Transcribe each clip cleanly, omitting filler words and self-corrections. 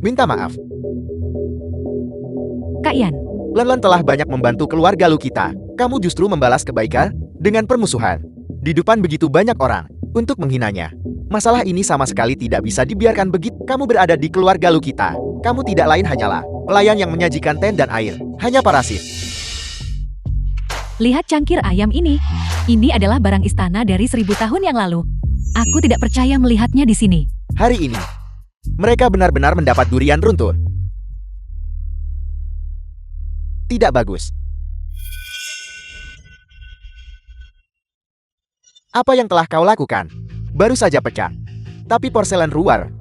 Minta maaf. Kak Yan, Lanlan telah banyak membantu keluarga lu kita. Kamu justru membalas kebaikan dengan permusuhan. Di depan begitu banyak orang untuk menghinanya. Masalah ini sama sekali tidak bisa dibiarkan begitu. Kamu berada di keluarga lu kita. Kamu tidak lain hanyalah pelayan yang menyajikan teh dan air. Hanya parasit. lihat cangkir ayam ini. Ini adalah barang istana dari 1000 tahun yang lalu. Aku tidak percaya melihatnya di sini. Hari ini, mereka benar-benar mendapat durian runtun. Tidak bagus. Apa yang telah kau lakukan? Baru saja pecah. Tapi porselen Ruar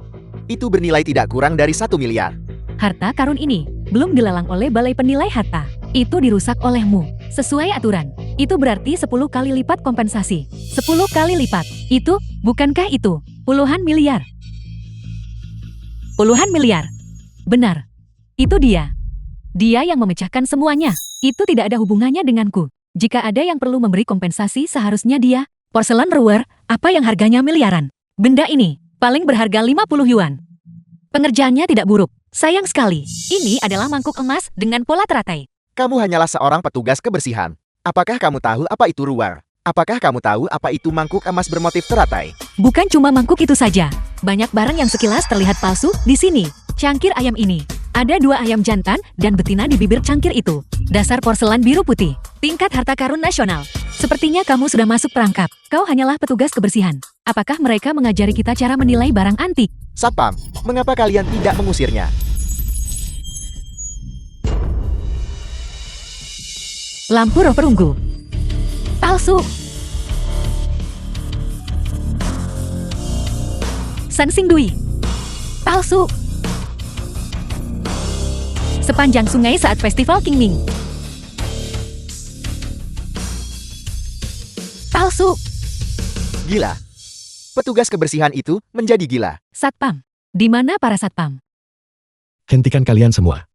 itu bernilai tidak kurang dari 1 miliar. Harta karun ini belum dilelang oleh Balai Penilai Harta. Itu dirusak olehmu. Sesuai aturan, itu berarti 10 kali lipat kompensasi. 10 kali lipat. Itu, bukankah itu? Puluhan miliar. Puluhan miliar. Benar. Itu dia. Dia yang memecahkan semuanya. Itu tidak ada hubungannya denganku. Jika ada yang perlu memberi kompensasi seharusnya dia. Porselen Ruer, apa yang harganya miliaran? Benda ini, paling berharga 50 yuan. Pengerjaannya tidak buruk. Sayang sekali. Ini adalah mangkuk emas dengan pola teratai. Kamu hanyalah seorang petugas kebersihan. Apakah kamu tahu apa itu Ruar? Apakah kamu tahu apa itu mangkuk emas bermotif teratai? Bukan cuma mangkuk itu saja. Banyak barang yang sekilas terlihat palsu di sini. Cangkir ayam ini. Ada 2 ayam jantan dan betina di bibir cangkir itu. Dasar porselen biru putih. Tingkat harta karun nasional. Sepertinya kamu sudah masuk perangkap. Kau hanyalah petugas kebersihan. Apakah mereka mengajari kita cara menilai barang antik? Satpam, mengapa kalian tidak mengusirnya? Lampu roh perunggu. Palsu. Sansing Dui. Palsu. Sepanjang sungai saat festival Qingming. Palsu. Gila. Petugas kebersihan itu menjadi gila. Satpam. Di mana para satpam? Hentikan kalian semua.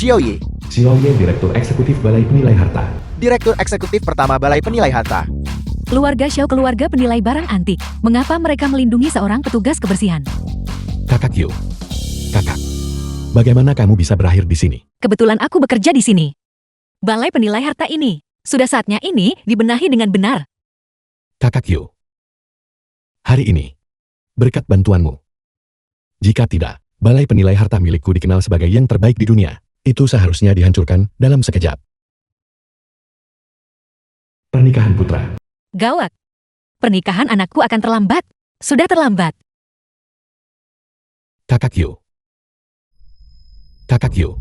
Xiaoye, Xiaoye, Direktur Eksekutif Balai Penilai Harta. Direktur Eksekutif Pertama Balai Penilai Harta. Keluarga Xiao, keluarga penilai barang antik. Mengapa mereka melindungi seorang petugas kebersihan? Kakak Yu. Kakak. Bagaimana kamu bisa berakhir di sini? Kebetulan aku bekerja di sini. Balai penilai harta ini. Sudah saatnya ini dibenahi dengan benar. Kakak Yu. Hari ini, berkat bantuanmu. Jika tidak, Balai Penilai Harta milikku dikenal sebagai yang terbaik di dunia. Itu seharusnya dihancurkan dalam sekejap. Pernikahan putra. Gawat. Pernikahan anakku akan terlambat. Sudah terlambat. Kakak Yu. Kakak Yu.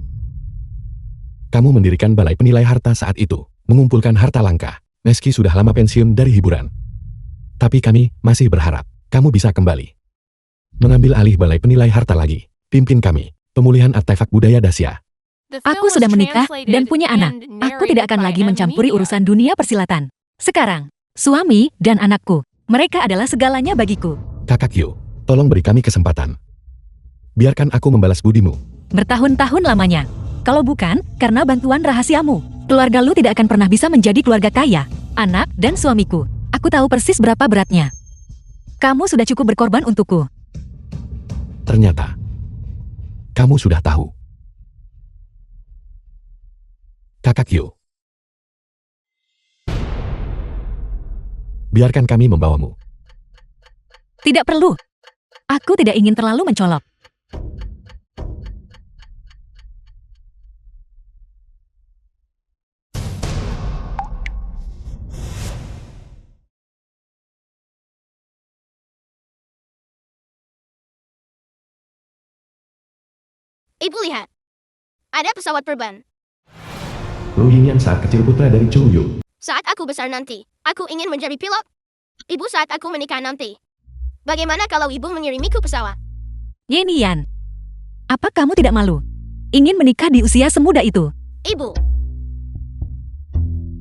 Kamu mendirikan Balai Penilai Harta saat itu, mengumpulkan harta langka, meski sudah lama pensiun dari hiburan. Tapi kami masih berharap kamu bisa kembali. Mengambil alih Balai Penilai Harta lagi, pimpin kami, pemulihan artefak budaya Dacia. Aku sudah menikah dan punya anak. Aku tidak akan lagi mencampuri urusan dunia persilatan. Sekarang, suami dan anakku, mereka adalah segalanya bagiku. Kakak Yu, tolong beri kami kesempatan. Biarkan aku membalas budimu. Bertahun-tahun lamanya. Kalau bukan, karena bantuan rahasiamu, keluarga lu tidak akan pernah bisa menjadi keluarga kaya. Anak dan suamiku, aku tahu persis berapa beratnya. Kamu sudah cukup berkorban untukku. Ternyata, kamu sudah tahu. Kakak Yu. Biarkan kami membawamu. Tidak perlu. Aku tidak ingin terlalu mencolok. Ibu lihat. Ada pesawat terbang. Lu Yingyan saat kecil putra dari Zhou Yu. Saat aku besar nanti, aku ingin menjadi pilot. Ibu saat aku menikah nanti. Bagaimana kalau ibu mengirimiku pesawat? Yenian, apa kamu tidak malu? Ingin menikah di usia semuda itu? Ibu,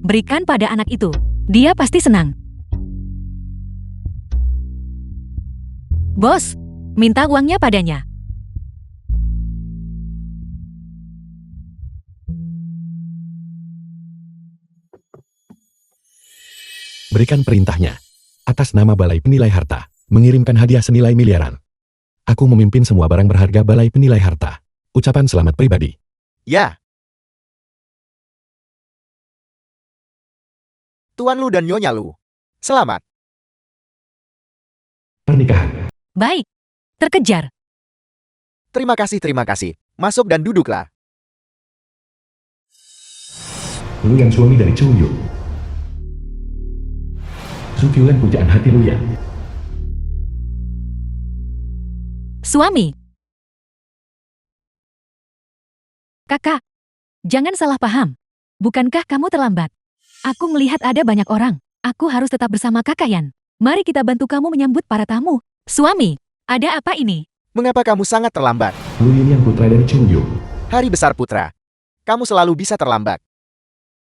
Berikan pada anak itu. Dia pasti senang. Bos, minta uangnya padanya. Berikan perintahnya. Atas nama Balai Penilai Harta, mengirimkan hadiah senilai miliaran. Aku memimpin semua barang berharga Balai Penilai Harta. Ucapan selamat pribadi. Ya. Tuan Lu dan Nyonya Lu. Selamat. Pernikahan. Baik. Terkejar. Terima kasih, terima kasih. Masuk dan duduklah. Lu yang suami dari Chu Yu. Su Qiulan pujaan hati Lu Yan. Suami. Kakak. Jangan salah paham. Bukankah kamu terlambat? Aku melihat ada banyak orang. Aku harus tetap bersama Kakak Yan. Mari kita bantu kamu menyambut para tamu. Suami, ada apa ini? Mengapa kamu sangat terlambat? Lu Yin yang putra dari Chu Yu. Hari besar putra. Kamu selalu bisa terlambat.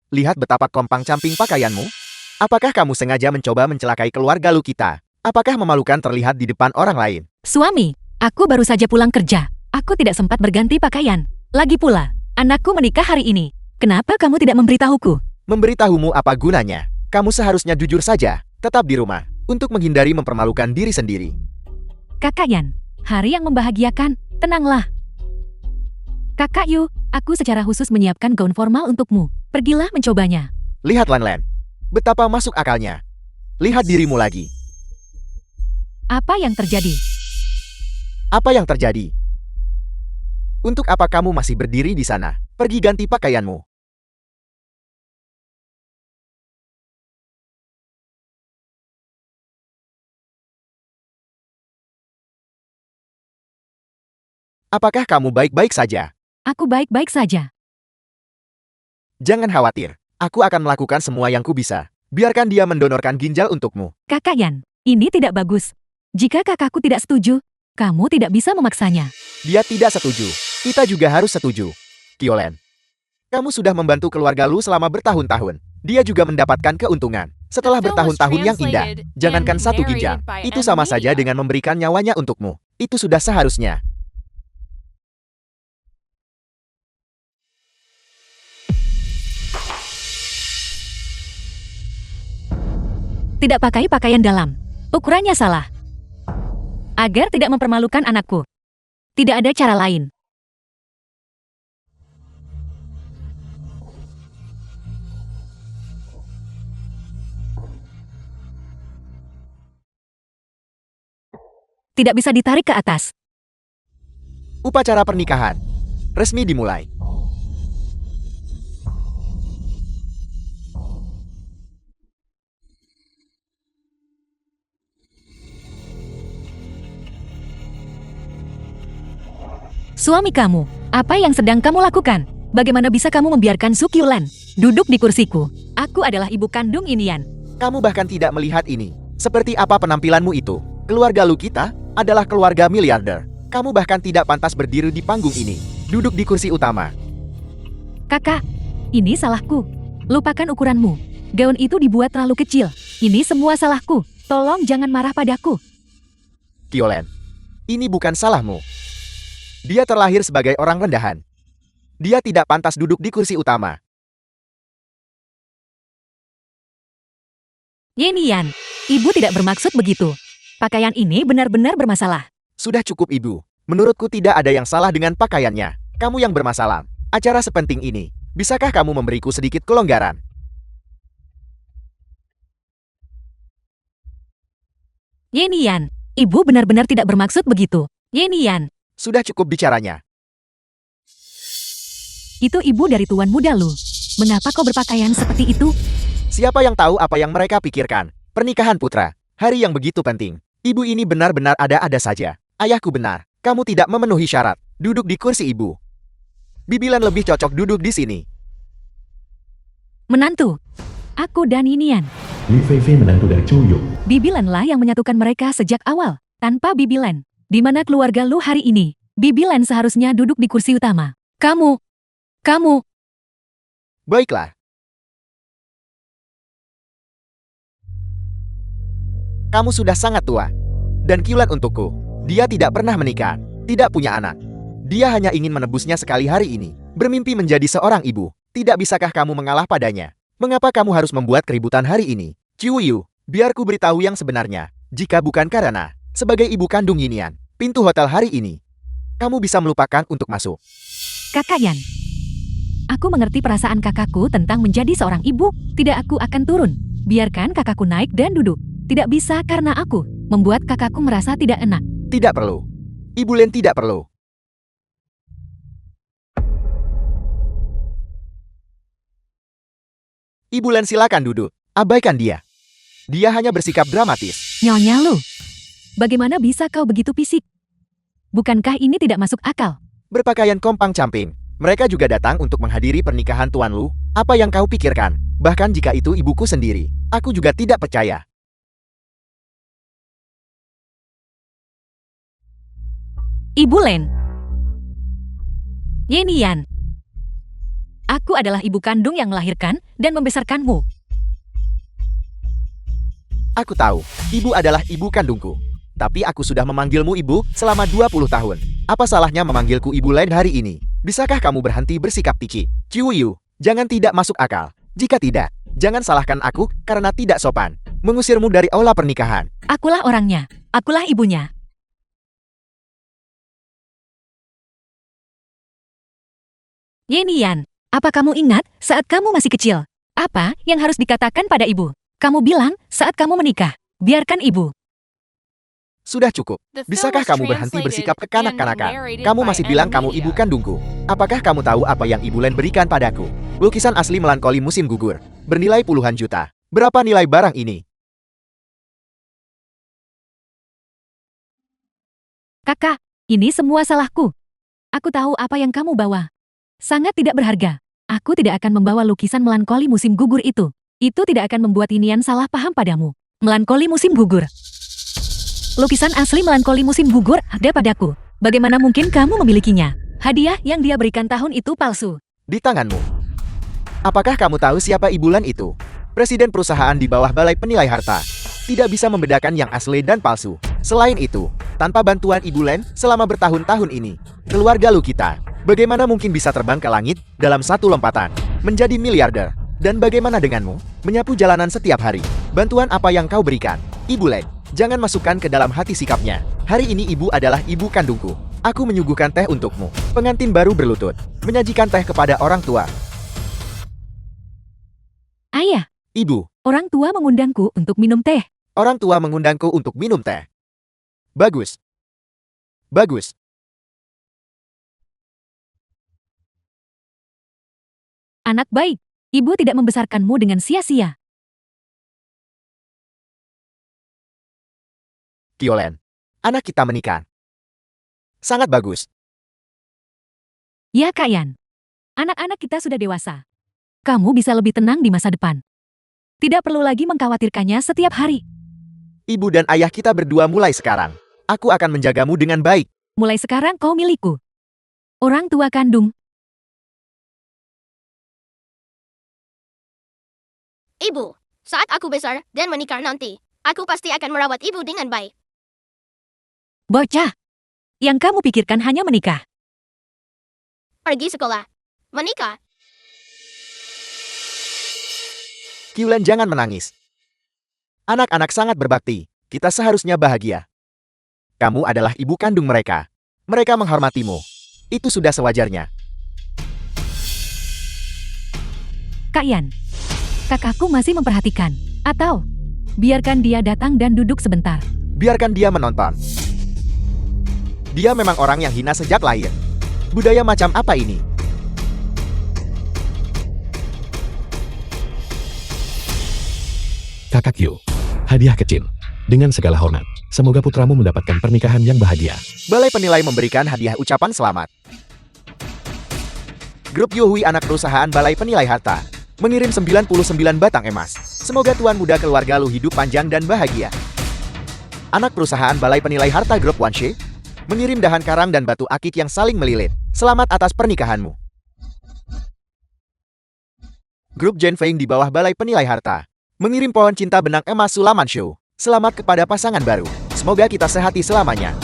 Lihat betapa kompang-camping pakaianmu. Apakah kamu sengaja mencoba mencelakai keluarga Lu kita? Apakah memalukan terlihat di depan orang lain? Suami, aku baru saja pulang kerja. Aku tidak sempat berganti pakaian. Lagi pula, anakku menikah hari ini. Kenapa kamu tidak memberitahuku? Memberitahumu apa gunanya? Kamu seharusnya jujur saja, tetap di rumah, untuk menghindari mempermalukan diri sendiri. Kakak Yan, hari yang membahagiakan, tenanglah. Kakak Yu, aku secara khusus menyiapkan gaun formal untukmu. Pergilah mencobanya. Lihat Lan Lan. Betapa masuk akalnya. Lihat dirimu lagi. Apa yang terjadi? Apa yang terjadi? Untuk apa kamu masih berdiri di sana? Pergi ganti pakaianmu. Apakah kamu baik-baik saja? Aku baik-baik saja. Jangan khawatir. Aku akan melakukan semua yang ku bisa. Biarkan dia mendonorkan ginjal untukmu. Kakak Yan, ini tidak bagus. Jika kakakku tidak setuju, kamu tidak bisa memaksanya. Dia tidak setuju. Kita juga harus setuju. Qiulan, kamu sudah membantu keluarga Lu selama bertahun-tahun. Dia juga mendapatkan keuntungan. Setelah bertahun-tahun yang indah, jangankan satu ginjal, itu sama saja dengan memberikan nyawanya untukmu. Itu sudah seharusnya. Tidak pakai pakaian dalam. Ukurannya salah. Agar tidak mempermalukan anakku. Tidak ada cara lain. Tidak bisa ditarik ke atas. Upacara pernikahan resmi dimulai. Suami kamu, apa yang sedang kamu lakukan? Bagaimana bisa kamu membiarkan Su Qiulan duduk di kursiku? Aku adalah ibu kandung Inian. Kamu bahkan tidak melihat ini. Seperti apa penampilanmu itu? Keluarga Lu kita adalah keluarga miliarder. Kamu bahkan tidak pantas berdiri di panggung ini. Duduk di kursi utama. Kakak, ini salahku. Lupakan ukuranmu. Gaun itu dibuat terlalu kecil. Ini semua salahku. Tolong jangan marah padaku. Qiulan, ini bukan salahmu. Dia terlahir sebagai orang rendahan. Dia tidak pantas duduk di kursi utama. Yenian, ibu tidak bermaksud begitu. Pakaian ini benar-benar bermasalah. Sudah cukup ibu. Menurutku tidak ada yang salah dengan pakaiannya. Kamu yang bermasalah. Acara sepenting ini. Bisakah kamu memberiku sedikit kelonggaran? Yenian, ibu benar-benar tidak bermaksud begitu. Yenian, Sudah cukup bicaranya. itu ibu dari tuan muda Lu. Mengapa kau berpakaian seperti itu? Siapa yang tahu apa yang mereka pikirkan? Pernikahan putra. Hari yang begitu penting. Ibu ini benar-benar ada-ada saja. Ayahku benar. Kamu tidak memenuhi syarat. Duduk di kursi ibu. Bibilan lebih cocok duduk di sini. Menantu. Aku dan Yenian. Li Feifei menantu dari Chu Yu. Bibilanlah yang menyatukan mereka sejak awal. Tanpa Bibilan, di mana keluarga Lu hari ini? Bibilan seharusnya duduk di kursi utama. Kamu. Baiklah. Kamu sudah sangat tua. Dan Qiulan untukku. Dia tidak pernah menikah. Tidak punya anak. Dia hanya ingin menebusnya sekali hari ini. Bermimpi menjadi seorang ibu. Tidak bisakah kamu mengalah padanya? Mengapa kamu harus membuat keributan hari ini? Ciuyu, biar ku beritahu yang sebenarnya. Jika bukan karena, sebagai ibu kandung Yinian, pintu hotel hari ini, kamu bisa melupakan untuk masuk. Kakak Yan. Aku mengerti perasaan kakakku tentang menjadi seorang ibu. Tidak, aku akan turun. Biarkan kakakku naik dan duduk. Tidak bisa karena aku membuat kakakku merasa tidak enak. Tidak perlu. Ibu Len tidak perlu. Ibu Len silakan duduk. Abaikan dia. Dia hanya bersikap dramatis. Nyonya Lu, bagaimana bisa kau begitu fisik? Bukankah ini tidak masuk akal? Berpakaian kompang camping. Mereka juga datang untuk menghadiri pernikahan Tuan Lu. Apa yang kau pikirkan? Bahkan jika itu ibuku sendiri, aku juga tidak percaya. Ibu Len. Yenian. Aku adalah ibu kandung yang melahirkan dan membesarkanmu. Aku tahu, ibu adalah ibu kandungku. Tapi aku sudah memanggilmu ibu selama 20 tahun. Apa salahnya memanggilku ibu Len hari ini? Bisakah kamu berhenti bersikap pici? Ciuyu, jangan tidak masuk akal. Jika tidak, jangan salahkan aku karena tidak sopan. Mengusirmu dari aula pernikahan. Akulah orangnya. Akulah ibunya. Yenian, apa kamu ingat saat kamu masih kecil? Apa yang harus dikatakan pada ibu? Kamu bilang saat kamu menikah. Biarkan ibu. Sudah cukup. Bisakah kamu berhenti bersikap kekanak-kanakan? Kamu masih bilang kamu ibu kandungku. Apakah kamu tahu apa yang Ibu Len berikan padaku? Lukisan asli melankoli musim gugur. Bernilai puluhan juta. Berapa nilai barang ini? Kakak, ini semua salahku. Aku tahu apa yang kamu bawa. Sangat tidak berharga. Aku tidak akan membawa lukisan melankoli musim gugur itu. Itu tidak akan membuat Inian salah paham padamu. Melankoli musim gugur. Lukisan asli melankoli musim gugur ada padaku. Bagaimana mungkin kamu memilikinya? Hadiah yang dia berikan tahun itu palsu. Di tanganmu. Apakah kamu tahu siapa Ibu Len itu? Presiden perusahaan di bawah Balai Penilai Harta. Tidak bisa membedakan yang asli dan palsu. Selain itu, tanpa bantuan Ibu Len selama bertahun-tahun ini, keluarga Lu kita, bagaimana mungkin bisa terbang ke langit dalam satu lompatan, menjadi miliarder? Dan bagaimana denganmu, menyapu jalanan setiap hari? Bantuan apa yang kau berikan? Ibu Len, jangan masukkan ke dalam hati sikapnya. Hari ini ibu adalah ibu kandungku. Aku menyuguhkan teh untukmu. Pengantin baru berlutut, menyajikan teh kepada orang tua. Ayah, Ibu, orang tua mengundangku untuk minum teh. orang tua mengundangku untuk minum teh. Bagus. Bagus. Anak baik, ibu tidak membesarkanmu dengan sia-sia. Kiolen, anak kita menikah. Sangat bagus. Ya Kak Yan, anak-anak kita sudah dewasa. Kamu bisa lebih tenang di masa depan. Tidak perlu lagi mengkhawatirkannya setiap hari. Ibu dan ayah kita berdua mulai sekarang. Aku akan menjagamu dengan baik. Mulai sekarang kau milikku. Orang tua kandung. Ibu, saat aku besar dan menikah nanti, aku pasti akan merawat ibu dengan baik. Bocah, yang kamu pikirkan hanya menikah. Pergi sekolah. Menikah. Kiolen, jangan menangis. Anak-anak sangat berbakti. Kita seharusnya bahagia. Kamu adalah ibu kandung mereka. Mereka menghormatimu. Itu sudah sewajarnya. Kak Yan, kakakku masih memperhatikan. Atau, biarkan dia datang dan duduk sebentar. Biarkan dia menonton. Dia memang orang yang hina sejak lahir. Budaya macam apa ini? Kakak Yu, hadiah kecil. Dengan segala hormat, semoga putramu mendapatkan pernikahan yang bahagia. Balai Penilai memberikan hadiah ucapan selamat. Grup Yuhui, anak perusahaan Balai Penilai Harta, mengirim 99 batang emas. Semoga tuan muda keluarga Lu hidup panjang dan bahagia. Anak perusahaan Balai Penilai Harta Grup Wanshe, mengirim dahan karang dan batu akik yang saling melilit. Selamat atas pernikahanmu. Grup Jenfeng di bawah Balai Penilai Harta, mengirim pohon cinta benang emas Sulaman Show. Selamat kepada pasangan baru. Semoga kita sehati selamanya.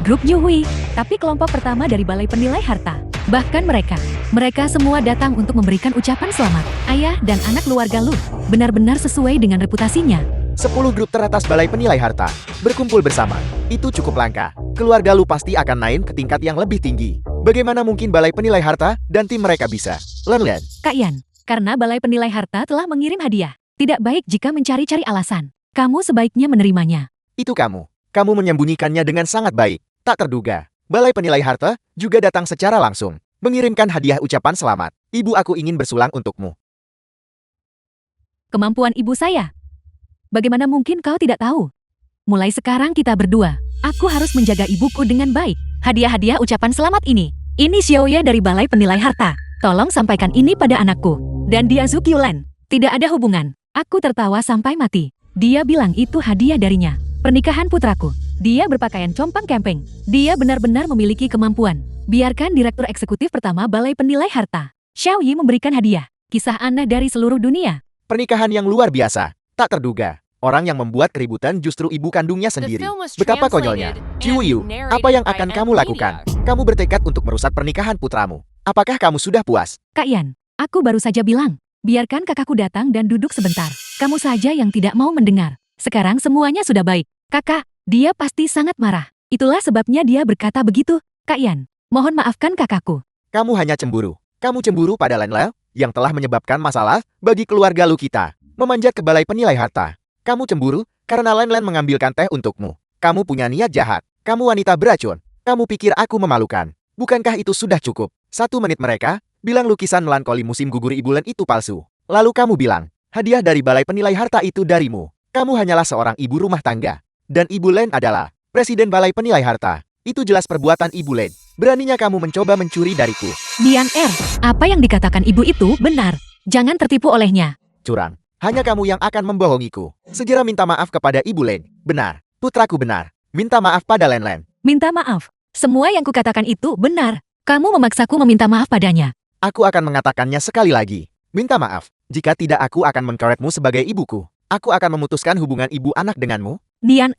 Grup Yuhui, tapi kelompok pertama dari Balai Penilai Harta. Bahkan mereka semua datang untuk memberikan ucapan selamat. Ayah dan anak keluarga Lu benar-benar sesuai dengan reputasinya. 10 grup teratas balai penilai harta berkumpul bersama. Itu cukup langka. Keluarga Lu pasti akan naik ke tingkat yang lebih tinggi. Bagaimana mungkin balai penilai harta dan tim mereka bisa? Len. Kak Yan, karena balai penilai harta telah mengirim hadiah. Tidak baik jika mencari-cari alasan. Kamu sebaiknya menerimanya. Itu kamu. Kamu menyembunyikannya dengan sangat baik. Tak terduga. Balai penilai harta juga datang secara langsung. Mengirimkan hadiah ucapan selamat. Ibu aku ingin bersulang untukmu. Kemampuan ibu saya. Bagaimana mungkin kau tidak tahu? Mulai sekarang kita berdua. Aku harus menjaga ibuku dengan baik. Hadiah-hadiah ucapan selamat ini. Ini Xiaoya dari Balai Penilai Harta. Tolong sampaikan ini pada anakku. Dan dia Zukyulen. Tidak ada hubungan. Aku tertawa sampai mati. Dia bilang itu hadiah darinya. Pernikahan putraku. Dia berpakaian compang-camping. Dia benar-benar memiliki kemampuan. Biarkan Direktur Eksekutif pertama Balai Penilai Harta, Xiao Yi memberikan hadiah. Kisah aneh dari seluruh dunia. Pernikahan yang luar biasa. Tak terduga. Orang yang membuat keributan justru ibu kandungnya sendiri. Betapa konyolnya. Jiwoo, apa yang akan kamu lakukan? Kamu bertekad untuk merusak pernikahan putramu. Apakah kamu sudah puas? Kak Yan, aku baru saja bilang. Biarkan kakakku datang dan duduk sebentar. Kamu saja yang tidak mau mendengar. Sekarang semuanya sudah baik. Kakak, dia pasti sangat marah. Itulah sebabnya dia berkata begitu. Kak Yan, mohon maafkan kakakku. Kamu hanya cemburu. Kamu cemburu pada Len yang telah menyebabkan masalah bagi keluarga Lu kita. Memanjat ke balai penilai harta. Kamu cemburu karena Len mengambilkan teh untukmu. Kamu punya niat jahat. Kamu wanita beracun. Kamu pikir aku memalukan. Bukankah itu sudah cukup? 1 menit mereka bilang lukisan melankoli musim gugur Ibu Len itu palsu. Lalu kamu bilang, hadiah dari balai penilai harta itu darimu. Kamu hanyalah seorang ibu rumah tangga. Dan Ibu Len adalah presiden balai penilai harta. Itu jelas perbuatan Ibu Len. Beraninya kamu mencoba mencuri dariku. Dian apa yang dikatakan ibu itu benar. Jangan tertipu olehnya. Curang. Hanya kamu yang akan membohongiku. Segera minta maaf kepada Ibu Len. Benar. Putraku benar. Minta maaf pada Len. Minta maaf. Semua yang kukatakan itu benar. Kamu memaksaku meminta maaf padanya. Aku akan mengatakannya sekali lagi. Minta maaf. Jika tidak aku akan mengkorekmu sebagai ibuku. Aku akan memutuskan hubungan ibu anak denganmu. Dian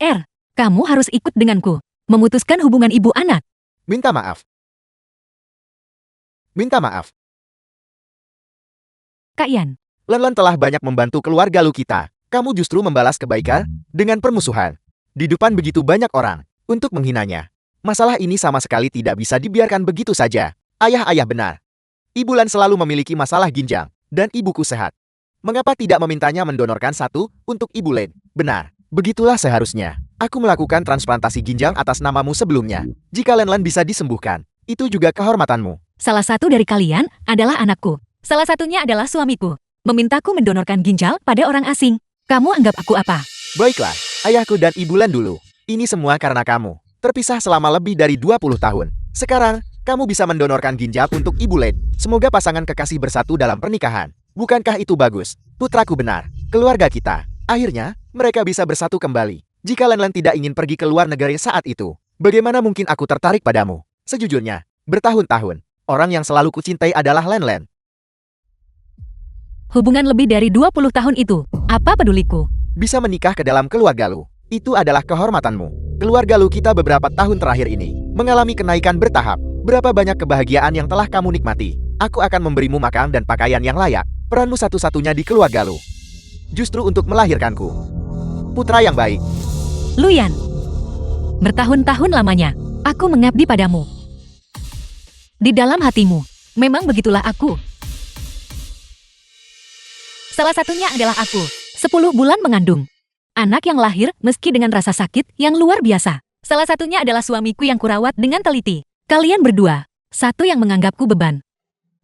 kamu harus ikut denganku. Memutuskan hubungan ibu anak. Minta maaf. Minta maaf. Kak Yan. Len telah banyak membantu keluarga Lu kita. Kamu justru membalas kebaikan dengan permusuhan. Di depan begitu banyak orang untuk menghinanya. Masalah ini sama sekali tidak bisa dibiarkan begitu saja. Ayah benar. Ibu Len selalu memiliki masalah ginjal dan ibuku sehat. Mengapa tidak memintanya mendonorkan satu untuk Ibu Len? Benar. Begitulah seharusnya. Aku melakukan transplantasi ginjal atas namamu sebelumnya. Jika Len bisa disembuhkan, itu juga kehormatanmu. Salah satu dari kalian adalah anakku. Salah satunya adalah suamiku. Memintaku mendonorkan ginjal pada orang asing. Kamu anggap aku apa? Baiklah, ayahku dan Ibu Len dulu. Ini semua karena kamu. Terpisah selama lebih dari 20 tahun. Sekarang, kamu bisa mendonorkan ginjal untuk Ibu Len. Semoga pasangan kekasih bersatu dalam pernikahan. Bukankah itu bagus? Putraku benar. Keluarga kita. Akhirnya, mereka bisa bersatu kembali. Jika Len tidak ingin pergi ke luar negeri saat itu, bagaimana mungkin aku tertarik padamu? Sejujurnya, bertahun-tahun, orang yang selalu kucintai adalah Len. Hubungan lebih dari 20 tahun itu, apa peduliku? Bisa menikah ke dalam keluarga Lu. Itu adalah kehormatanmu. Keluarga Lu kita beberapa tahun terakhir ini mengalami kenaikan bertahap. Berapa banyak kebahagiaan yang telah kamu nikmati. Aku akan memberimu makan dan pakaian yang layak. Peranmu satu-satunya di keluarga Lu. Justru untuk melahirkanku. Putra yang baik. Luyan. Bertahun-tahun lamanya, aku mengabdi padamu. Di dalam hatimu, memang begitulah aku. Salah satunya adalah aku. 10 bulan mengandung. Anak yang lahir meski dengan rasa sakit yang luar biasa. Salah satunya adalah suamiku yang kurawat dengan teliti. Kalian berdua. Satu yang menganggapku beban.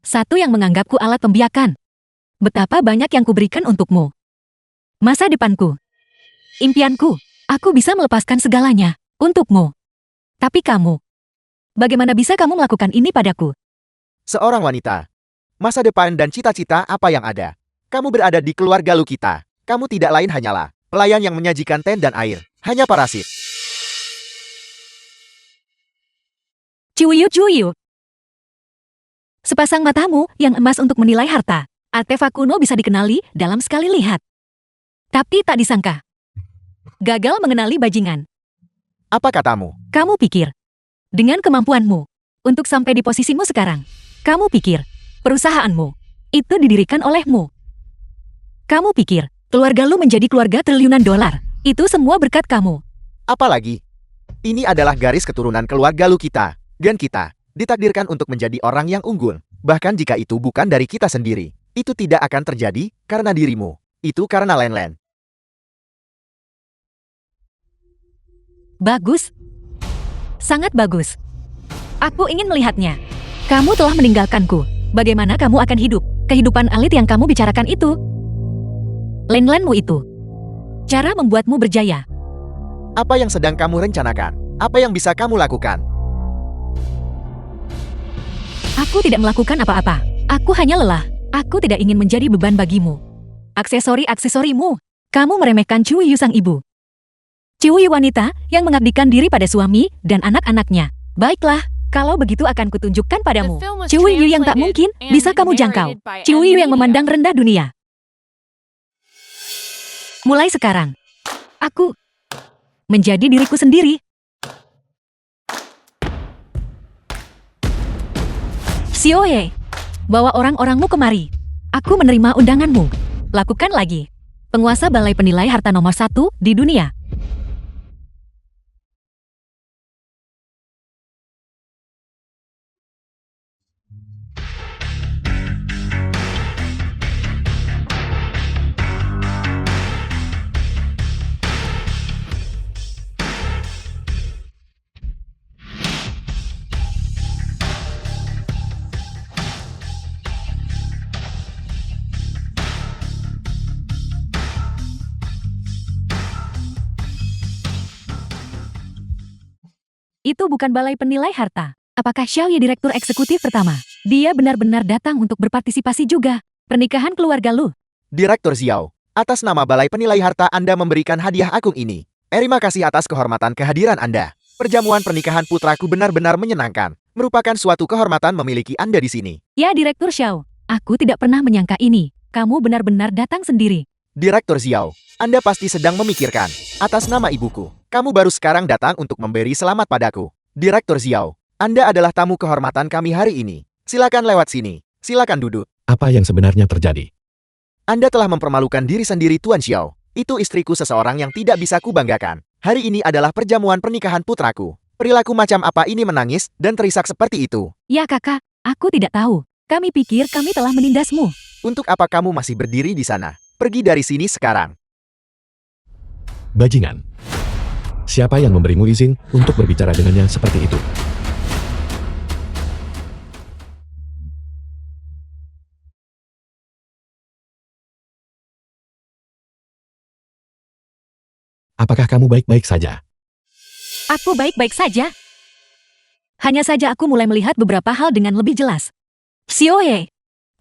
Satu yang menganggapku alat pembiakan. Betapa banyak yang kuberikan untukmu. Masa depanku. Impianku. Aku bisa melepaskan segalanya. Untukmu. Tapi kamu. Bagaimana bisa kamu melakukan ini padaku? Seorang wanita. Masa depan dan cita-cita apa yang ada? Kamu berada di keluarga Lu kita. Kamu tidak lain hanyalah pelayan yang menyajikan teh dan air. Hanya parasit. Cuyu. Sepasang matamu yang emas untuk menilai harta. Artefak kuno bisa dikenali dalam sekali lihat. Tapi tak disangka. Gagal mengenali bajingan. Apa katamu? Kamu pikir, dengan kemampuanmu, untuk sampai di posisimu sekarang. Kamu pikir perusahaanmu itu didirikan olehmu? Kamu pikir keluarga lu menjadi keluarga triliunan dolar itu semua berkat kamu? Apalagi, ini adalah garis keturunan keluarga lu kita, dan kita ditakdirkan untuk menjadi orang yang unggul. Bahkan jika itu bukan dari kita sendiri, itu tidak akan terjadi karena dirimu. Itu karena Len. Bagus. Sangat bagus. Aku ingin melihatnya. Kamu telah meninggalkanku. Bagaimana kamu akan hidup? Kehidupan elit yang kamu bicarakan itu. Len-lenmu itu. Cara membuatmu berjaya. Apa yang sedang kamu rencanakan? Apa yang bisa kamu lakukan? Aku tidak melakukan apa-apa. Aku hanya lelah. Aku tidak ingin menjadi beban bagimu. Aksesori-aksesorimu. Kamu meremehkan Ciuyu sang ibu. Ciuyu wanita yang mengabdikan diri pada suami dan anak-anaknya. Baiklah, kalau begitu akan kutunjukkan padamu. Ciuyu yang tak mungkin bisa kamu jangkau. Ciuyu yang memandang rendah dunia. Mulai sekarang, aku menjadi diriku sendiri. Xiaoye, bawa orang-orangmu kemari. Aku menerima undanganmu. Lakukan lagi. Penguasa balai penilai harta nomor 1 di dunia. Itu bukan balai penilai harta. Apakah Xiaoye direktur eksekutif pertama? Dia benar-benar datang untuk berpartisipasi juga. Pernikahan keluarga lu. Direktur Xiao, atas nama Balai Penilai Harta Anda memberikan hadiah agung ini. Terima kasih atas kehormatan kehadiran Anda. Perjamuan pernikahan putraku benar-benar menyenangkan. Merupakan suatu kehormatan memiliki Anda di sini. Ya Direktur Xiao, aku tidak pernah menyangka ini. Kamu benar-benar datang sendiri. Direktur Xiao, Anda pasti sedang memikirkan. Atas nama ibuku, kamu baru sekarang datang untuk memberi selamat padaku. Direktur Xiao, Anda adalah tamu kehormatan kami hari ini. Silakan lewat sini. Silakan duduk. Apa yang sebenarnya terjadi? Anda telah mempermalukan diri sendiri Tuan Xiao. Itu istriku seseorang yang tidak bisa kubanggakan. Hari ini adalah perjamuan pernikahan putraku. Perilaku macam apa ini menangis dan terisak seperti itu? Ya kakak, aku tidak tahu. Kami pikir kami telah menindasmu. Untuk apa kamu masih berdiri di sana? Pergi dari sini sekarang. Bajingan. Siapa yang memberimu izin untuk berbicara dengannya seperti itu? Apakah kamu baik-baik saja? Aku baik-baik saja. Hanya saja aku mulai melihat beberapa hal dengan lebih jelas. Xiaoye,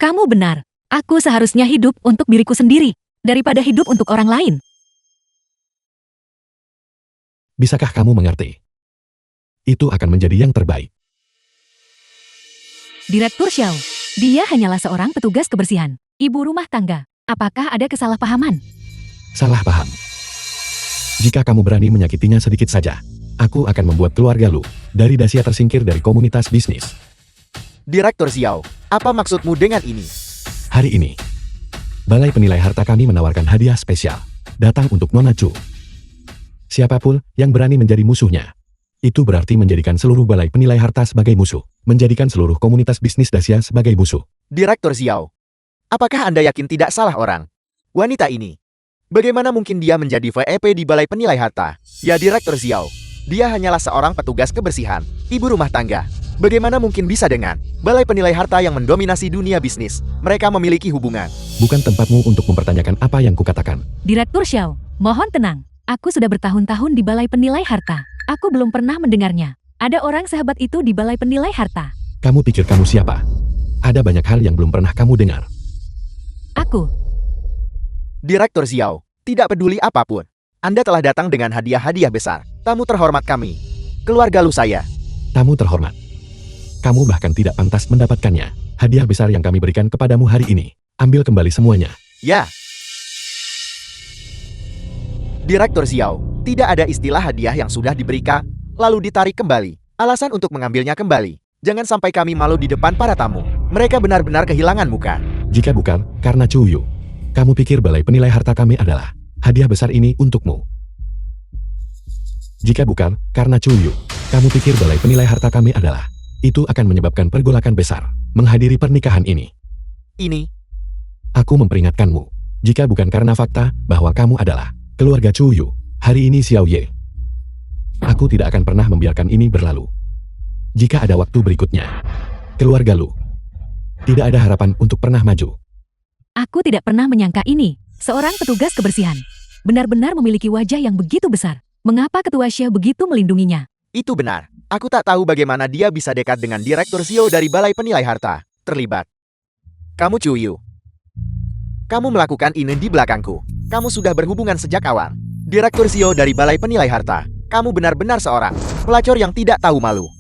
kamu benar. Aku seharusnya hidup untuk diriku sendiri, daripada hidup untuk orang lain. Bisakah kamu mengerti? Itu akan menjadi yang terbaik. Direktur Xiao, dia hanyalah seorang petugas kebersihan, ibu rumah tangga. Apakah ada kesalahpahaman? Salah paham. Jika kamu berani menyakitinya sedikit saja, aku akan membuat keluarga lu dari Dacia tersingkir dari komunitas bisnis. Direktur Xiao, apa maksudmu dengan ini? Hari ini, Balai Penilai Harta kami menawarkan hadiah spesial, datang untuk Nona Chu. Siapapun yang berani menjadi musuhnya, itu berarti menjadikan seluruh Balai Penilai Harta sebagai musuh, menjadikan seluruh komunitas bisnis Dacia sebagai musuh. Direktur Xiao, apakah Anda yakin tidak salah orang? Wanita ini, bagaimana mungkin dia menjadi VP di Balai Penilai Harta? Ya Direktur Xiao, dia hanyalah seorang petugas kebersihan, ibu rumah tangga. Bagaimana mungkin bisa dengan Balai Penilai Harta yang mendominasi dunia bisnis? Mereka memiliki hubungan. Bukan tempatmu untuk mempertanyakan apa yang kukatakan. Direktur Xiao, mohon tenang. Aku sudah bertahun-tahun di Balai Penilai Harta. Aku belum pernah mendengarnya. Ada orang sehebat itu di Balai Penilai Harta. Kamu pikir kamu siapa? Ada banyak hal yang belum pernah kamu dengar. Aku. Direktur Xiao, tidak peduli apapun. Anda telah datang dengan hadiah-hadiah besar. Tamu terhormat kami. Keluarga lu saya. Tamu terhormat. Kamu bahkan tidak pantas mendapatkannya. Hadiah besar yang kami berikan kepadamu hari ini. Ambil kembali semuanya. Ya. Direktur Xiao, tidak ada istilah hadiah yang sudah diberikan, lalu ditarik kembali. Alasan untuk mengambilnya kembali. Jangan sampai kami malu di depan para tamu. Mereka benar-benar kehilangan muka. Jika bukan karena Chuyu, kamu pikir balai penilai harta kami adalah hadiah besar ini untukmu? Jika bukan karena Chuyu, kamu pikir balai penilai harta kami adalah itu akan menyebabkan pergolakan besar menghadiri pernikahan ini? Ini, Aku memperingatkanmu, jika bukan karena fakta bahwa kamu adalah keluarga Chuyu, hari ini Xiao Ye, aku tidak akan pernah membiarkan ini berlalu. Jika ada waktu berikutnya, keluarga Lu tidak ada harapan untuk pernah maju. Aku tidak pernah menyangka ini. Seorang petugas kebersihan benar-benar memiliki wajah yang begitu besar. Mengapa ketua Xiao begitu melindunginya? itu benar. Aku tak tahu bagaimana dia bisa dekat dengan Direktur Xiao dari Balai Penilai Harta. Terlibat. Kamu Chuyu. Kamu melakukan ini di belakangku. Kamu sudah berhubungan sejak awal. Direktur Xiao dari Balai Penilai Harta. Kamu benar-benar seorang pelacur yang tidak tahu malu.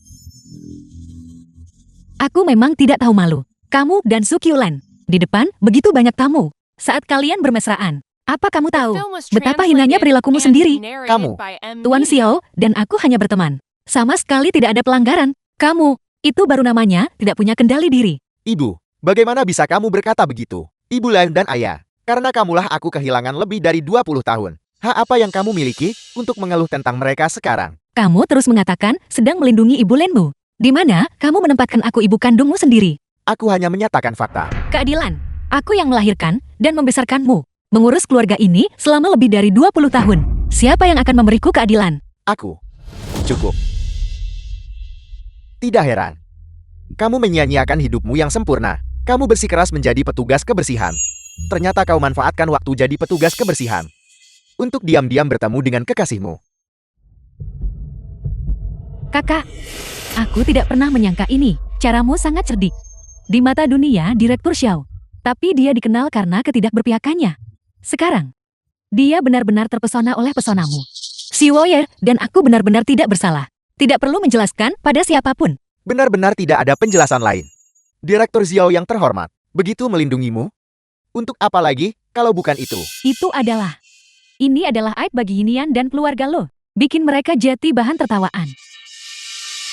Aku memang tidak tahu malu. Kamu dan Sukyulan. Di depan, begitu banyak tamu. Saat kalian bermesraan, apa kamu tahu betapa hinanya perilakumu sendiri? Kamu, Tuan Xiao dan aku hanya berteman. Sama sekali tidak ada pelanggaran. Kamu, itu baru namanya tidak punya kendali diri. Ibu, bagaimana bisa kamu berkata begitu? Ibu Lan dan Ayah, karena kamulah aku kehilangan lebih dari 20 tahun. Hak apa yang kamu miliki untuk mengeluh tentang mereka sekarang? Kamu terus mengatakan sedang melindungi ibu Lenmu. Di mana kamu menempatkan aku ibu kandungmu sendiri? Aku hanya menyatakan fakta. Keadilan. Aku yang melahirkan dan membesarkanmu. Mengurus keluarga ini selama lebih dari 20 tahun. Siapa yang akan memberiku keadilan? Aku. Cukup. Tidak heran. Kamu menyia-nyiakan hidupmu yang sempurna. Kamu bersikeras menjadi petugas kebersihan. Ternyata kau manfaatkan waktu jadi petugas kebersihan untuk diam-diam bertemu dengan kekasihmu. Kakak, aku tidak pernah menyangka ini. Caramu sangat cerdik. Di mata dunia, Direktur Xiao. Tapi dia dikenal karena ketidakberpihakannya. Sekarang, dia benar-benar terpesona oleh pesonamu. Si Woyer dan aku benar-benar tidak bersalah. Tidak perlu menjelaskan pada siapapun. Benar-benar tidak ada penjelasan lain. Direktur Xiao yang terhormat, begitu melindungimu? Untuk apa lagi, kalau bukan itu? Ini adalah aib bagi Yinian dan keluarga lo. Bikin mereka jadi bahan tertawaan.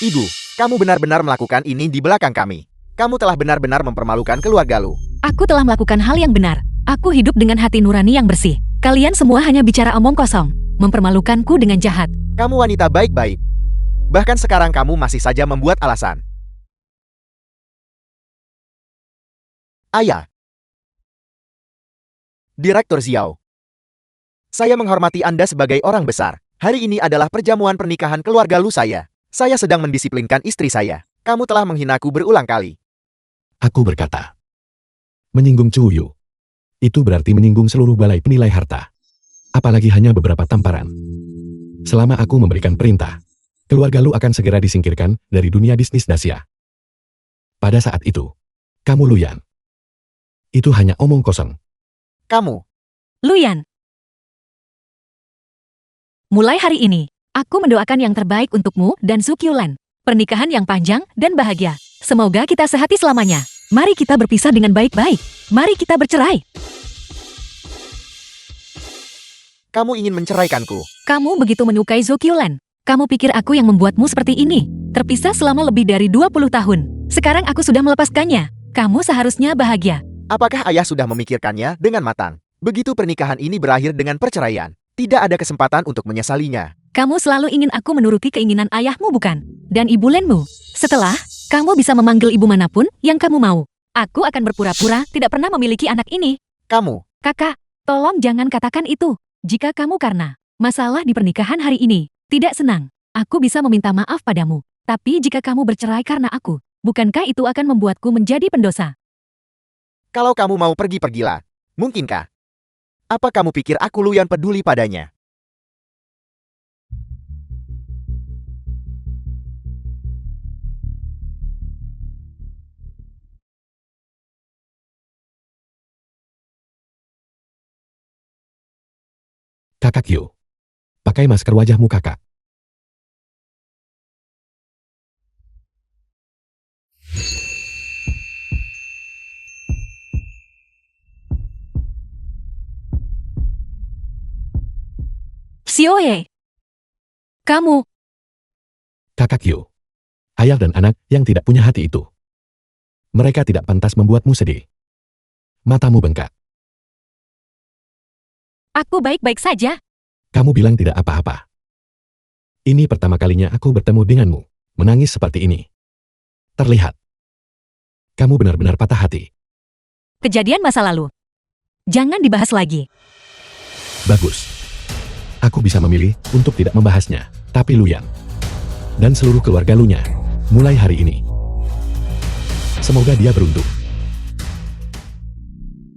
Ibu, kamu benar-benar melakukan ini di belakang kami. Kamu telah benar-benar mempermalukan keluarga lu. Aku telah melakukan hal yang benar. Aku hidup dengan hati nurani yang bersih. Kalian semua hanya bicara omong kosong. Mempermalukanku dengan jahat. Kamu wanita baik-baik. Bahkan sekarang kamu masih saja membuat alasan. Ayah. Direktur Xiao. Saya menghormati Anda sebagai orang besar. Hari ini adalah perjamuan pernikahan keluarga lu saya. Saya sedang mendisiplinkan istri saya. Kamu telah menghinaku berulang kali. Aku berkata, menyinggung Chuyu. Itu berarti menyinggung seluruh balai penilai harta. Apalagi hanya beberapa tamparan. Selama aku memberikan perintah, keluarga lu akan segera disingkirkan dari dunia bisnis Dacia. Pada saat itu, kamu Luyan. Itu hanya omong kosong. Kamu. Luyan. Mulai hari ini, aku mendoakan yang terbaik untukmu dan Sukyulan. Pernikahan yang panjang dan bahagia. Semoga kita sehati selamanya. Mari kita berpisah dengan baik-baik. Mari kita bercerai. Kamu ingin menceraikanku. Kamu begitu menyukai Sukyulan. Kamu pikir aku yang membuatmu seperti ini? Terpisah selama lebih dari 20 tahun. Sekarang aku sudah melepaskannya. Kamu seharusnya bahagia. Apakah ayah sudah memikirkannya dengan matang? Begitu pernikahan ini berakhir dengan perceraian, tidak ada kesempatan untuk menyesalinya. Kamu selalu ingin aku menuruti keinginan ayahmu, bukan? Dan ibu Lenmu. Setelah, kamu bisa memanggil ibu manapun yang kamu mau. Aku akan berpura-pura tidak pernah memiliki anak ini. Kamu. Kakak, tolong jangan katakan itu. Jika kamu karena masalah di pernikahan hari ini tidak senang, aku bisa meminta maaf padamu. Tapi jika kamu bercerai karena aku, bukankah itu akan membuatku menjadi pendosa? Kalau kamu mau pergi, pergilah. Mungkinkah? Apa kamu pikir aku Luyan peduli padanya? Kakak Yu. Pakai masker wajahmu kakak. Sioye. Kamu. Kakak Yu. ayah dan anak yang tidak punya hati itu. Mereka tidak pantas membuatmu sedih. Matamu bengkak. Aku baik-baik saja. Kamu bilang tidak apa-apa. Ini pertama kalinya aku bertemu denganmu. Menangis seperti ini. Terlihat. Kamu benar-benar patah hati. Kejadian masa lalu. Jangan dibahas lagi. Bagus. Aku bisa memilih untuk tidak membahasnya. Tapi Luyan dan seluruh keluarga Lunya, mulai hari ini. Semoga dia beruntung.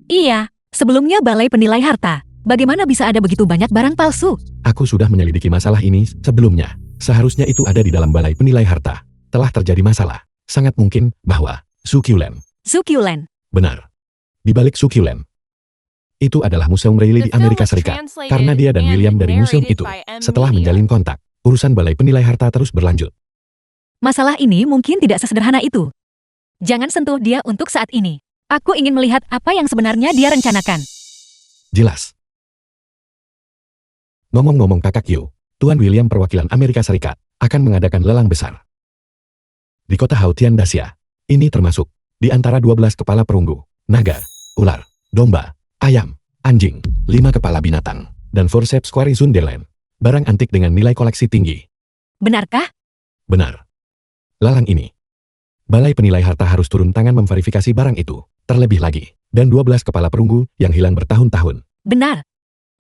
Iya, sebelumnya balai penilai harta. Bagaimana bisa ada begitu banyak barang palsu? Aku sudah menyelidiki masalah ini sebelumnya. Seharusnya itu ada di dalam balai penilai harta. Telah terjadi masalah. Sangat mungkin bahwa Sukulen. Sukulen. Benar. Di balik Sukulen. Itu adalah Museum Rayleigh di Amerika Serikat. Karena dia dan William dari museum itu, setelah menjalin kontak, urusan balai penilai harta terus berlanjut. Masalah ini mungkin tidak sesederhana itu. Jangan sentuh dia untuk saat ini. Aku ingin melihat apa yang sebenarnya dia rencanakan. Jelas. Ngomong-ngomong Kakak Yu, Tuan William perwakilan Amerika Serikat akan mengadakan lelang besar di kota Hautian Dacia. Ini termasuk di antara 12 kepala perunggu, naga, ular, domba, ayam, anjing, 5 kepala binatang, dan forceps Quarizundelen. Barang antik dengan nilai koleksi tinggi. Benarkah? Benar. Lelang ini. Balai penilai harta harus turun tangan memverifikasi barang itu. Terlebih lagi. Dan 12 kepala perunggu yang hilang bertahun-tahun. Benar.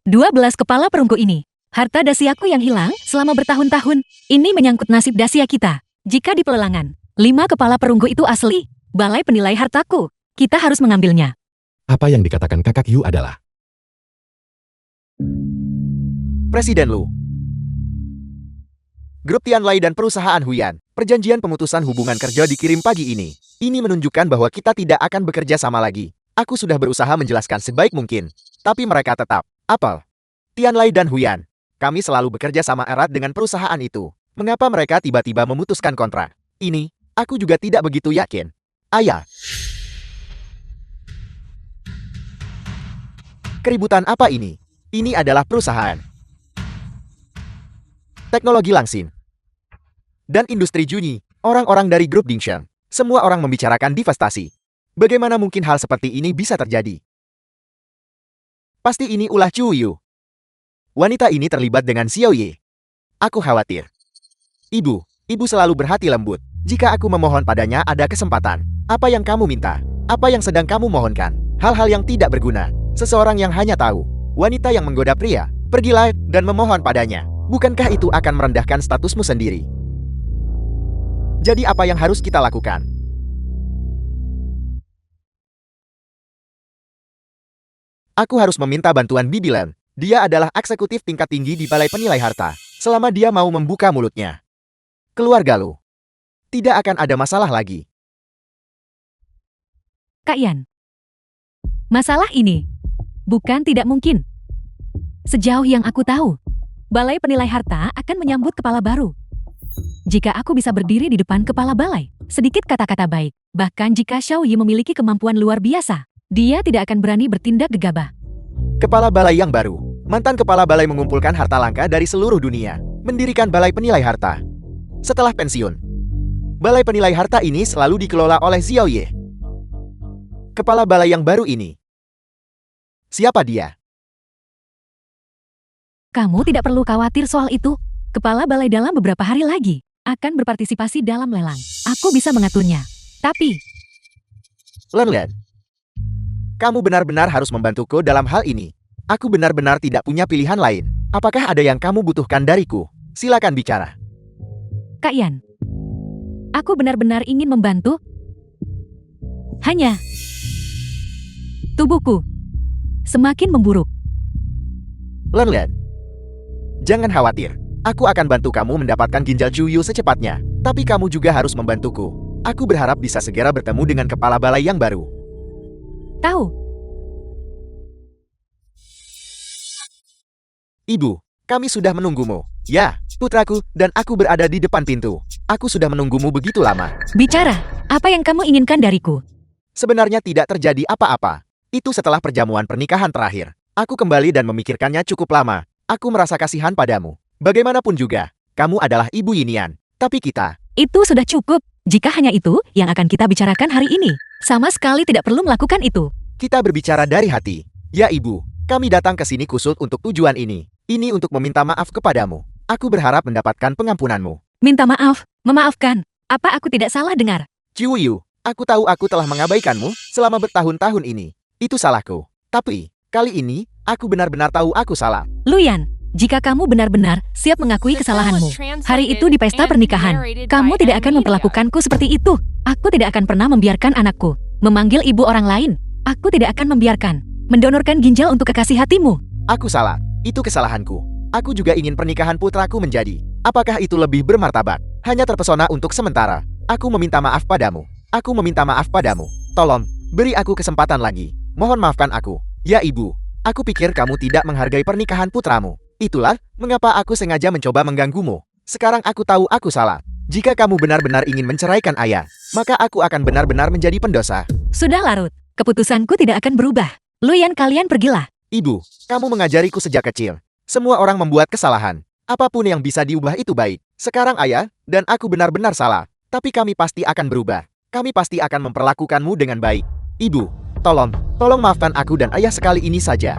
12 kepala perunggu ini. Harta Dasiaku yang hilang selama bertahun-tahun. Ini menyangkut nasib Dacia kita. Jika di pelelangan, 5 kepala perunggu itu asli. Balai penilai hartaku. Kita harus mengambilnya. Apa yang dikatakan Kakak Yu adalah Presiden Lu. Grup Tianlai dan perusahaan Huyan, perjanjian pemutusan hubungan kerja dikirim pagi ini. Ini menunjukkan bahwa kita tidak akan bekerja sama lagi. Aku sudah berusaha menjelaskan sebaik mungkin, tapi mereka tetap apal. Tianlai dan Huyan, kami selalu bekerja sama erat dengan perusahaan itu. Mengapa mereka tiba-tiba memutuskan kontrak? Ini, aku juga tidak begitu yakin. Ayah. Keributan apa ini? Ini adalah perusahaan teknologi Langsin dan industri Junyi, orang-orang dari grup Dingshan. Semua orang membicarakan divestasi. Bagaimana mungkin hal seperti ini bisa terjadi? Pasti ini ulah Chu Yu. Wanita ini terlibat dengan Xiao Ye. Aku khawatir. Ibu selalu berhati lembut. Jika aku memohon padanya ada kesempatan. Apa yang kamu minta? Apa yang sedang kamu mohonkan? Hal-hal yang tidak berguna. Seseorang yang hanya tahu. Wanita yang menggoda pria. Pergilah dan memohon padanya. Bukankah itu akan merendahkan statusmu sendiri? Jadi apa yang harus kita lakukan? Aku harus meminta bantuan Bibi Len. Dia adalah eksekutif tingkat tinggi di Balai Penilai Harta. Selama dia mau membuka mulutnya. Keluarga Lu. Tidak akan ada masalah lagi. Kak Yan. Masalah ini bukan tidak mungkin. Sejauh yang aku tahu, Balai Penilai Harta akan menyambut kepala baru. Jika aku bisa berdiri di depan kepala balai, sedikit kata-kata baik. Bahkan jika Xiao Yi memiliki kemampuan luar biasa, dia tidak akan berani bertindak gegabah. Kepala balai yang baru. Mantan kepala balai mengumpulkan harta langka dari seluruh dunia. Mendirikan Balai Penilai Harta. Setelah pensiun, Balai Penilai Harta ini selalu dikelola oleh Xiao Ye. Kepala balai yang baru ini. Siapa dia? Kamu tidak perlu khawatir soal itu. Kepala balai dalam beberapa hari lagi akan berpartisipasi dalam lelang. Aku bisa mengaturnya. Tapi, Len. Kamu benar-benar harus membantuku dalam hal ini. Aku benar-benar tidak punya pilihan lain. Apakah ada yang kamu butuhkan dariku? Silakan bicara. Kak Yan, aku benar-benar ingin membantu. Hanya, tubuhku semakin memburuk. Len. Jangan khawatir. Aku akan bantu kamu mendapatkan ginjal Juyu secepatnya. Tapi kamu juga harus membantuku. Aku berharap bisa segera bertemu dengan kepala balai yang baru. Tahu, Ibu, kami sudah menunggumu. Ya, putraku dan aku berada di depan pintu. Aku sudah menunggumu begitu lama. bicara. Apa yang kamu inginkan dariku? Sebenarnya tidak terjadi apa-apa. Itu setelah perjamuan pernikahan terakhir. Aku kembali dan memikirkannya cukup lama. Aku merasa kasihan padamu. Bagaimanapun juga, kamu adalah Ibu Yinian. Tapi kita Itu sudah cukup. Jika hanya itu yang akan kita bicarakan hari ini, sama sekali tidak perlu melakukan itu. Kita berbicara dari hati. Ya ibu, kami datang ke sini khusus untuk tujuan ini. Ini untuk meminta maaf kepadamu. Aku berharap mendapatkan pengampunanmu. Minta maaf, memaafkan. Apa aku tidak salah dengar? Ciuyu, aku tahu aku telah mengabaikanmu selama bertahun-tahun ini. Itu salahku. Tapi, kali ini, aku benar-benar tahu aku salah. Luyan, jika kamu benar-benar siap mengakui kesalahanmu, hari itu di pesta pernikahan, kamu tidak akan memperlakukanku seperti itu. Aku tidak akan pernah membiarkan anakku memanggil ibu orang lain. Aku tidak akan membiarkan mendonorkan ginjal untuk kekasih hatimu. Aku salah. Itu kesalahanku. Aku juga ingin pernikahan putraku menjadi. Apakah itu lebih bermartabat? Hanya terpesona untuk sementara. Aku meminta maaf padamu. Aku meminta maaf padamu. Tolong, beri aku kesempatan lagi. Mohon maafkan aku. Ya ibu, aku pikir kamu tidak menghargai pernikahan putramu. Itulah mengapa aku sengaja mencoba mengganggumu. Sekarang aku tahu aku salah. Jika kamu benar-benar ingin menceraikan ayah, maka aku akan benar-benar menjadi pendosa. Sudah larut. Keputusanku tidak akan berubah. Luyan, kalian pergilah. Ibu, kamu mengajariku sejak kecil. Semua orang membuat kesalahan. Apapun yang bisa diubah itu baik. Sekarang ayah dan aku benar-benar salah. Tapi kami pasti akan berubah. Kami pasti akan memperlakukanmu dengan baik. Ibu, tolong maafkan aku dan ayah sekali ini saja.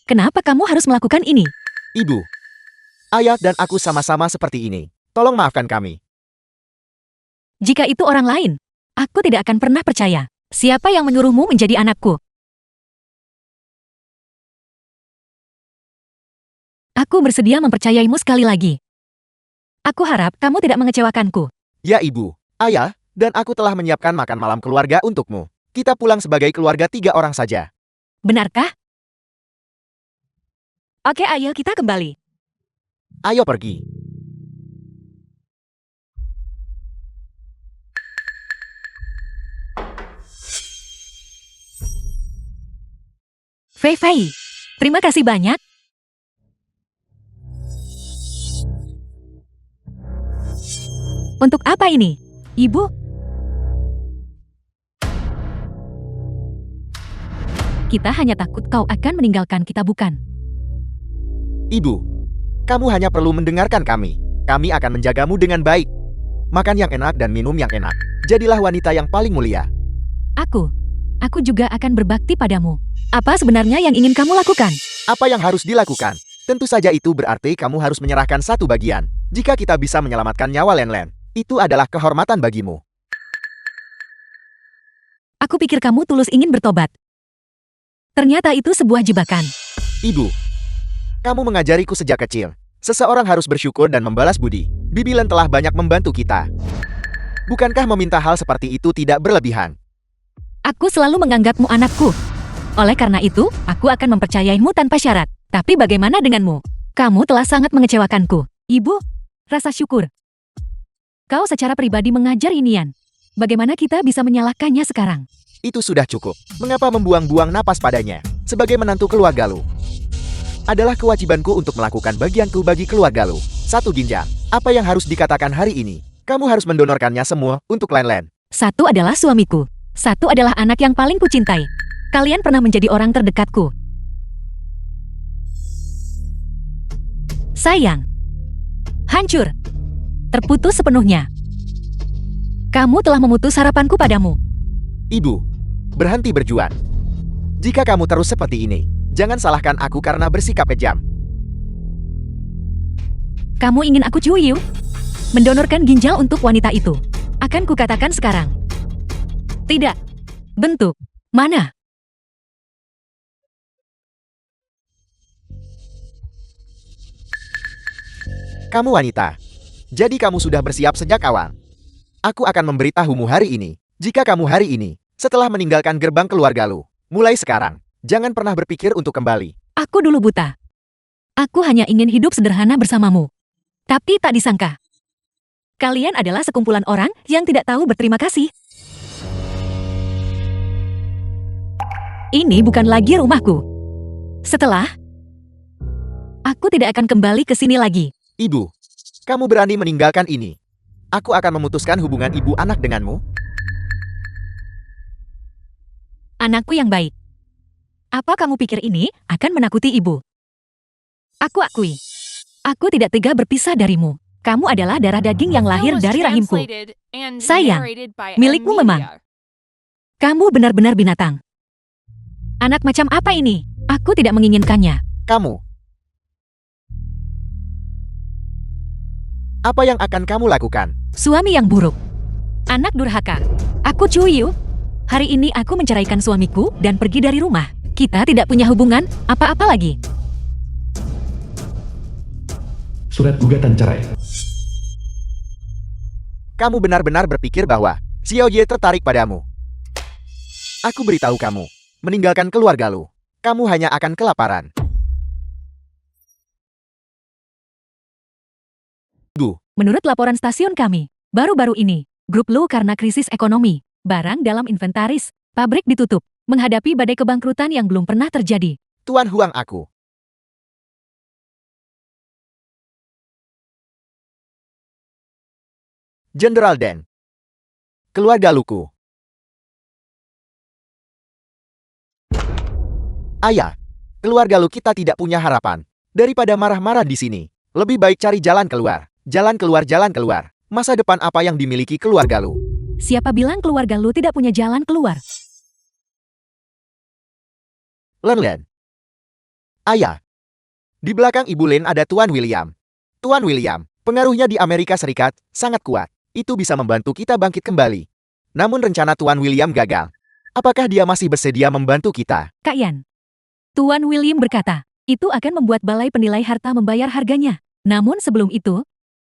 Kenapa kamu harus melakukan ini? Ibu, ayah dan aku sama-sama seperti ini. Tolong maafkan kami. Jika itu orang lain, aku tidak akan pernah percaya. Siapa yang menyuruhmu menjadi anakku? Aku bersedia mempercayaimu sekali lagi. Aku harap kamu tidak mengecewakanku. Ya ibu, ayah, dan aku telah menyiapkan makan malam keluarga untukmu. Kita pulang sebagai keluarga 3 orang saja. Benarkah? Oke, ayo kita kembali. Ayo pergi. Fei Fei, terima kasih banyak. Untuk apa ini? Ibu? Kita hanya takut kau akan meninggalkan kita, bukan? Ibu, kamu hanya perlu mendengarkan kami. Kami akan menjagamu dengan baik. Makan yang enak dan minum yang enak. Jadilah wanita yang paling mulia. Aku juga akan berbakti padamu. Apa sebenarnya yang ingin kamu lakukan? Apa yang harus dilakukan? Tentu saja itu berarti kamu harus menyerahkan satu bagian. Jika kita bisa menyelamatkan nyawa Len Len, itu adalah kehormatan bagimu. Aku pikir kamu tulus ingin bertobat. Ternyata itu sebuah jebakan. Ibu, kamu mengajariku sejak kecil. Seseorang harus bersyukur dan membalas budi. Bibi Len telah banyak membantu kita. Bukankah meminta hal seperti itu tidak berlebihan? Aku selalu menganggapmu anakku. Oleh karena itu, aku akan mempercayaimu tanpa syarat. Tapi bagaimana denganmu? Kamu telah sangat mengecewakanku. Ibu, rasa syukur. Kau secara pribadi mengajar inian. Bagaimana kita bisa menyalahkannya sekarang? Itu sudah cukup. Mengapa membuang-buang napas padanya? Sebagai menantu keluarga Lu, adalah kewajibanku untuk melakukan bagianku bagi keluarga Lu. Satu ginjal. Apa yang harus dikatakan hari ini? Kamu harus mendonorkannya semua untuk Len Len. Satu adalah suamiku. Satu adalah anak yang paling kucintai. Kalian pernah menjadi orang terdekatku. Sayang. Hancur. Terputus sepenuhnya. Kamu telah memutus harapanku padamu. Ibu, berhenti berjuang. Jika kamu terus seperti ini, jangan salahkan aku karena bersikap kejam. Kamu ingin aku cuyu? Mendonorkan ginjal untuk wanita itu. Akan kukatakan sekarang. Tidak. Bentuk. Mana? Kamu wanita. Jadi kamu sudah bersiap sejak awal. Aku akan memberitahumu hari ini. Jika kamu hari ini, setelah meninggalkan gerbang keluarga Lu, mulai sekarang, jangan pernah berpikir untuk kembali. Aku dulu buta. Aku hanya ingin hidup sederhana bersamamu. Tapi tak disangka. Kalian adalah sekumpulan orang yang tidak tahu berterima kasih. Ini bukan lagi rumahku. Setelah, aku tidak akan kembali ke sini lagi. Ibu, kamu berani meninggalkan ini. Aku akan memutuskan hubungan ibu anak denganmu. Anakku yang baik. Apa kamu pikir ini akan menakuti ibu? Aku akui. Aku tidak tega berpisah darimu. Kamu adalah darah daging yang lahir dari rahimku. Sayang, milikmu memang. Kamu benar-benar binatang. Anak macam apa ini? Aku tidak menginginkannya. Kamu. Apa yang akan kamu lakukan? Suami yang buruk. Anak durhaka. Aku Cuyu. Hari ini aku menceraikan suamiku dan pergi dari rumah. Kita tidak punya hubungan apa-apa lagi. Surat gugatan cerai. Kamu benar-benar berpikir bahwa Xiao Ye tertarik padamu. Aku beritahu kamu, meninggalkan keluarga lu, kamu hanya akan kelaparan. Menurut laporan stasiun kami, baru-baru ini, grup Lu karena krisis ekonomi, barang dalam inventaris, pabrik ditutup, menghadapi badai kebangkrutan yang belum pernah terjadi. Tuan Huang aku. Jenderal Den. Keluarga Luku. Ayah, keluarga lu kita tidak punya harapan. Daripada marah-marah di sini, lebih baik cari jalan keluar. Jalan keluar, jalan keluar. Masa depan apa yang dimiliki keluarga lu? Siapa bilang keluarga Lu tidak punya jalan keluar? Len. Ayah. Di belakang Ibu Len ada Tuan William. Tuan William, pengaruhnya di Amerika Serikat sangat kuat. Itu bisa membantu kita bangkit kembali. Namun rencana Tuan William gagal. Apakah dia masih bersedia membantu kita? Kak Yan. Tuan William berkata, itu akan membuat balai penilai harta membayar harganya. Namun sebelum itu,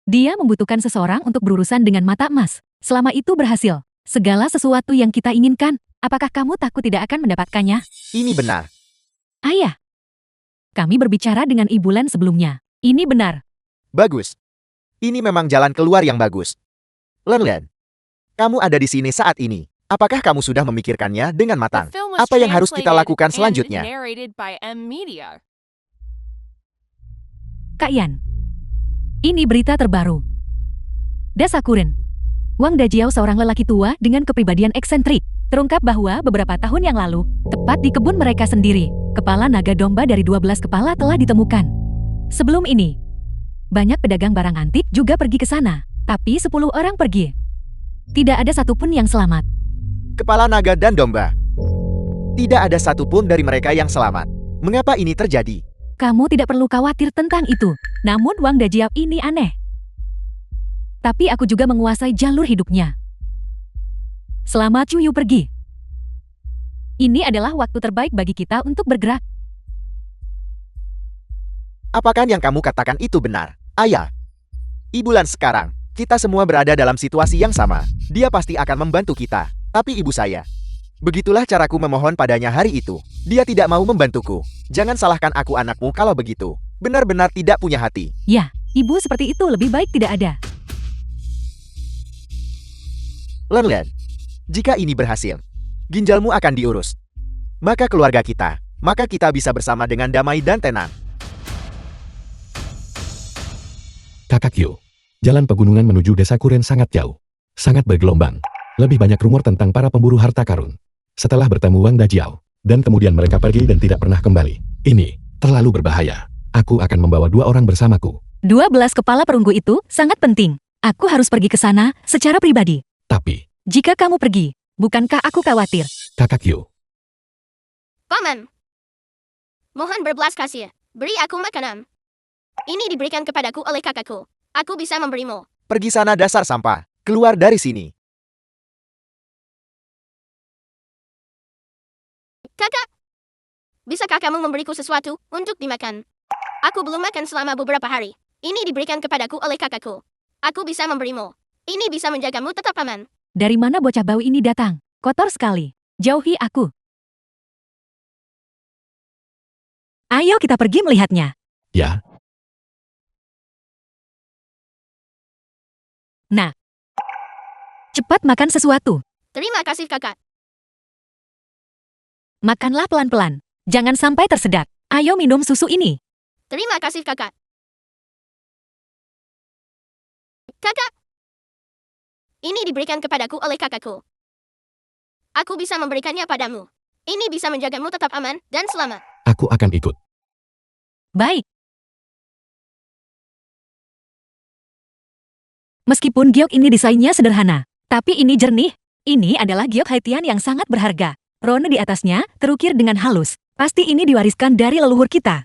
dia membutuhkan seseorang untuk berurusan dengan mata emas. Selama itu berhasil, segala sesuatu yang kita inginkan, apakah kamu takut tidak akan mendapatkannya? Ini benar. Ayah. Kami berbicara dengan Ibu Len sebelumnya. Ini benar. Bagus. Ini memang jalan keluar yang bagus. Len. Kamu ada di sini saat ini. Apakah kamu sudah memikirkannya dengan matang? Apa yang harus kita lakukan selanjutnya? Kak Yan. Ini berita terbaru. Dasakuren. Wang Dajiao seorang lelaki tua dengan kepribadian eksentrik. Terungkap bahwa beberapa tahun yang lalu, tepat di kebun mereka sendiri, kepala naga domba dari 12 kepala telah ditemukan. Sebelum ini, banyak pedagang barang antik juga pergi ke sana, tapi 10 orang pergi. Tidak ada satupun yang selamat. Kepala naga dan domba. Tidak ada satupun dari mereka yang selamat. Mengapa ini terjadi? Kamu tidak perlu khawatir tentang itu. Namun Wang Dajiao ini aneh. Tapi aku juga menguasai jalur hidupnya. Selama Cuyu pergi, ini adalah waktu terbaik bagi kita untuk bergerak. Apakah yang kamu katakan itu benar? Ayah. Ibu Lan sekarang, kita semua berada dalam situasi yang sama. Dia pasti akan membantu kita. Tapi ibu saya. Begitulah caraku memohon padanya hari itu. Dia tidak mau membantuku. Jangan salahkan aku anakmu kalau begitu. Benar-benar tidak punya hati. Ya, ibu seperti itu lebih baik tidak ada. Len. Jika ini berhasil, ginjalmu akan diurus. Maka keluarga kita, maka kita bisa bersama dengan damai dan tenang. Kakak Yu. Jalan pegunungan menuju desa Kuren sangat jauh. Sangat bergelombang. Lebih banyak rumor tentang para pemburu harta karun. Setelah bertemu Wang Dajiao, dan kemudian mereka pergi dan tidak pernah kembali. Ini terlalu berbahaya. Aku akan membawa 2 orang bersamaku. 12 kepala perunggu itu sangat penting. Aku harus pergi ke sana secara pribadi. Tapi, Jika kamu pergi, bukankah aku khawatir? Kakak Yu. Paman. Mohon berbelas kasih. Beri aku makanan. Ini diberikan kepadaku oleh kakakku. Aku bisa memberimu. Pergi sana dasar sampah. Keluar dari sini. Kakak. Bisakah kamu memberiku sesuatu untuk dimakan? Aku belum makan selama beberapa hari. Ini diberikan kepadaku oleh kakakku. Aku bisa memberimu. Ini bisa menjagamu tetap aman. Dari mana bocah bau ini datang? Kotor sekali. Jauhi aku. Ayo kita pergi melihatnya. Ya, Nah. Cepat makan sesuatu. Terima kasih kakak. Makanlah pelan-pelan. Jangan sampai tersedak. Ayo minum susu ini. Terima kasih kakak. Kakak. Ini diberikan kepadaku oleh kakakku. Aku bisa memberikannya padamu. Ini bisa menjagamu tetap aman dan selamat. Aku akan ikut. Baik. Meskipun giok ini desainnya sederhana, tapi ini jernih. Ini adalah giok Haitian yang sangat berharga. Rone di atasnya terukir dengan halus. Pasti ini diwariskan dari leluhur kita.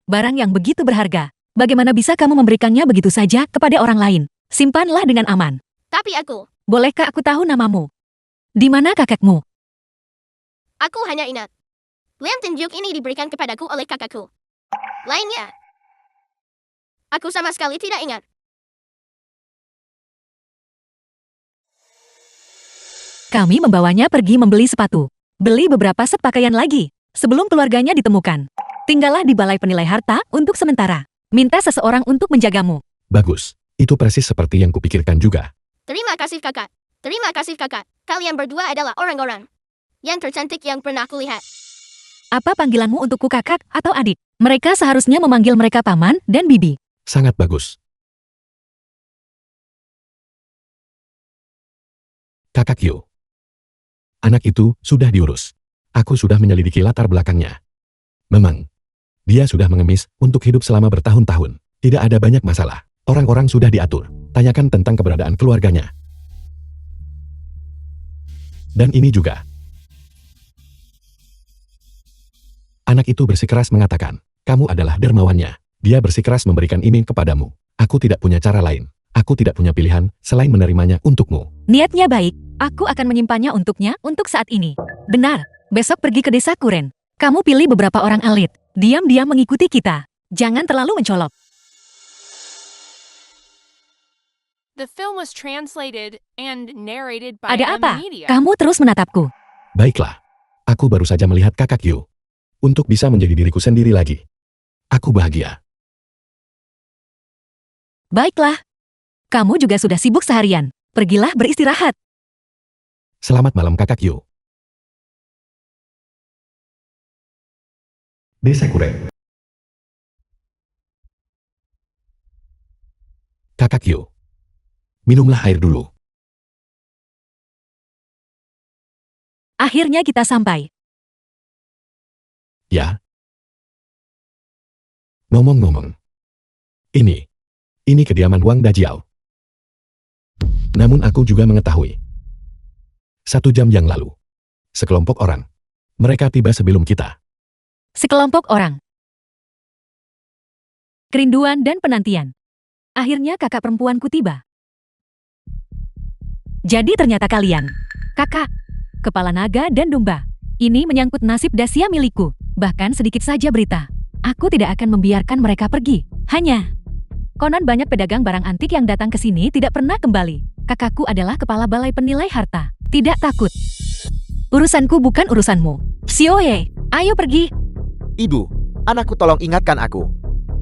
Barang yang begitu berharga. Bagaimana bisa kamu memberikannya begitu saja kepada orang lain? Simpanlah dengan aman. Tapi aku Bolehkah aku tahu namamu? Di mana kakekmu? hanya ingat. Liontin giok ini diberikan kepadaku oleh kakakku. Lainnya, aku sama sekali tidak ingat. Kami membawanya pergi membeli sepatu. Beli beberapa set pakaian lagi. Sebelum keluarganya ditemukan. Tinggallah di balai penilai harta untuk sementara. Minta seseorang untuk menjagamu. Bagus. Itu persis seperti yang kupikirkan juga. Terima kasih kakak. Terima kasih kakak. Kalian berdua adalah orang-orang yang tercantik yang pernah kulihat. Apa panggilanmu untukku kakak atau adik? Mereka seharusnya memanggil mereka paman dan bibi. Sangat bagus. Kakak Yu. Anak itu sudah diurus. Aku sudah menyelidiki latar belakangnya. Memang, dia sudah mengemis untuk hidup selama bertahun-tahun. Tidak ada banyak masalah. Orang-orang sudah diatur. Tanyakan tentang keberadaan keluarganya. Dan ini juga. Anak itu bersikeras mengatakan, kamu adalah dermawannya. Dia bersikeras memberikan ini kepadamu. Aku tidak punya cara lain. Aku tidak punya pilihan selain menerimanya untukmu. Niatnya baik. Aku akan menyimpannya untuknya untuk saat ini. Benar. Besok pergi ke desa Kuren. Kamu pilih beberapa orang elit. Diam-diam mengikuti kita. Jangan terlalu mencolok. The film was translated and narrated by Ada M apa? Media. Kamu terus menatapku. Baiklah. Aku baru saja melihat kakak Yu. Untuk bisa menjadi diriku sendiri lagi. Aku bahagia. Baiklah. Kamu juga sudah sibuk seharian. Pergilah beristirahat. Selamat malam kakak Yu. Desa Kuren. Kakak Yu. Minumlah air dulu. Akhirnya kita sampai. Ya. Ngomong-ngomong. Ini kediaman Wang Dajiao. Namun aku juga mengetahui. 1 jam yang lalu. Sekelompok orang. Mereka tiba sebelum kita. Sekelompok orang. Kerinduan dan penantian. Akhirnya kakak perempuanku tiba. Jadi ternyata kalian. Kakak. Kepala naga dan domba. Ini menyangkut nasib Dacia milikku. Bahkan sedikit saja berita. Aku tidak akan membiarkan mereka pergi. Hanya. Konon banyak pedagang barang antik yang datang ke sini tidak pernah kembali. Kakakku adalah kepala balai penilai harta. Tidak takut. Urusanku bukan urusanmu. Sioye, ayo pergi. Ibu, anakku tolong ingatkan aku.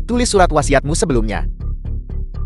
Tulis surat wasiatmu sebelumnya.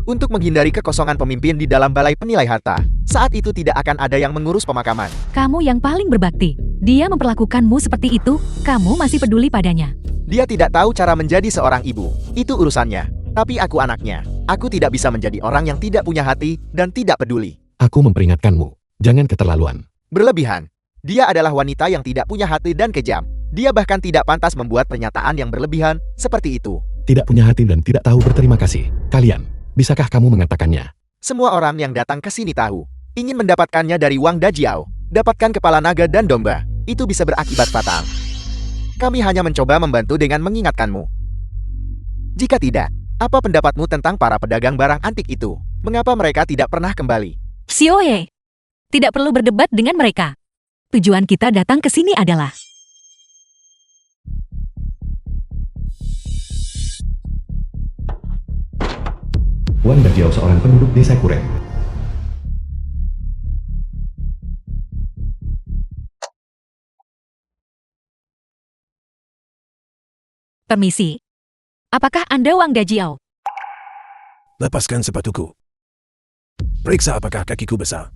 Untuk menghindari kekosongan pemimpin di dalam balai penilai harta. Saat itu tidak akan ada yang mengurus pemakaman. Kamu yang paling berbakti. Dia memperlakukanmu seperti itu, kamu masih peduli padanya. Dia tidak tahu cara menjadi seorang ibu. Itu urusannya. Tapi aku anaknya. Aku tidak bisa menjadi orang yang tidak punya hati dan tidak peduli. Aku memperingatkanmu. Jangan keterlaluan. Berlebihan. Dia adalah wanita yang tidak punya hati dan kejam. Dia bahkan tidak pantas membuat pernyataan yang berlebihan seperti itu. Tidak punya hati dan tidak tahu berterima kasih. Kalian, bisakah kamu mengatakannya? Semua orang yang datang ke sini tahu. Ingin mendapatkannya dari Wang Dajiao. Dapatkan kepala naga dan domba. Itu bisa berakibat fatal. Kami hanya mencoba membantu dengan mengingatkanmu. Jika tidak, apa pendapatmu tentang para pedagang barang antik itu? Mengapa mereka tidak pernah kembali? Sioye, tidak perlu berdebat dengan mereka. Tujuan kita datang ke sini adalah Wang Dajiao seorang penduduk desa Kuren. permisi. Apakah Anda Wang Dajiao? Lepaskan sepatuku. Periksa apakah kakiku besar.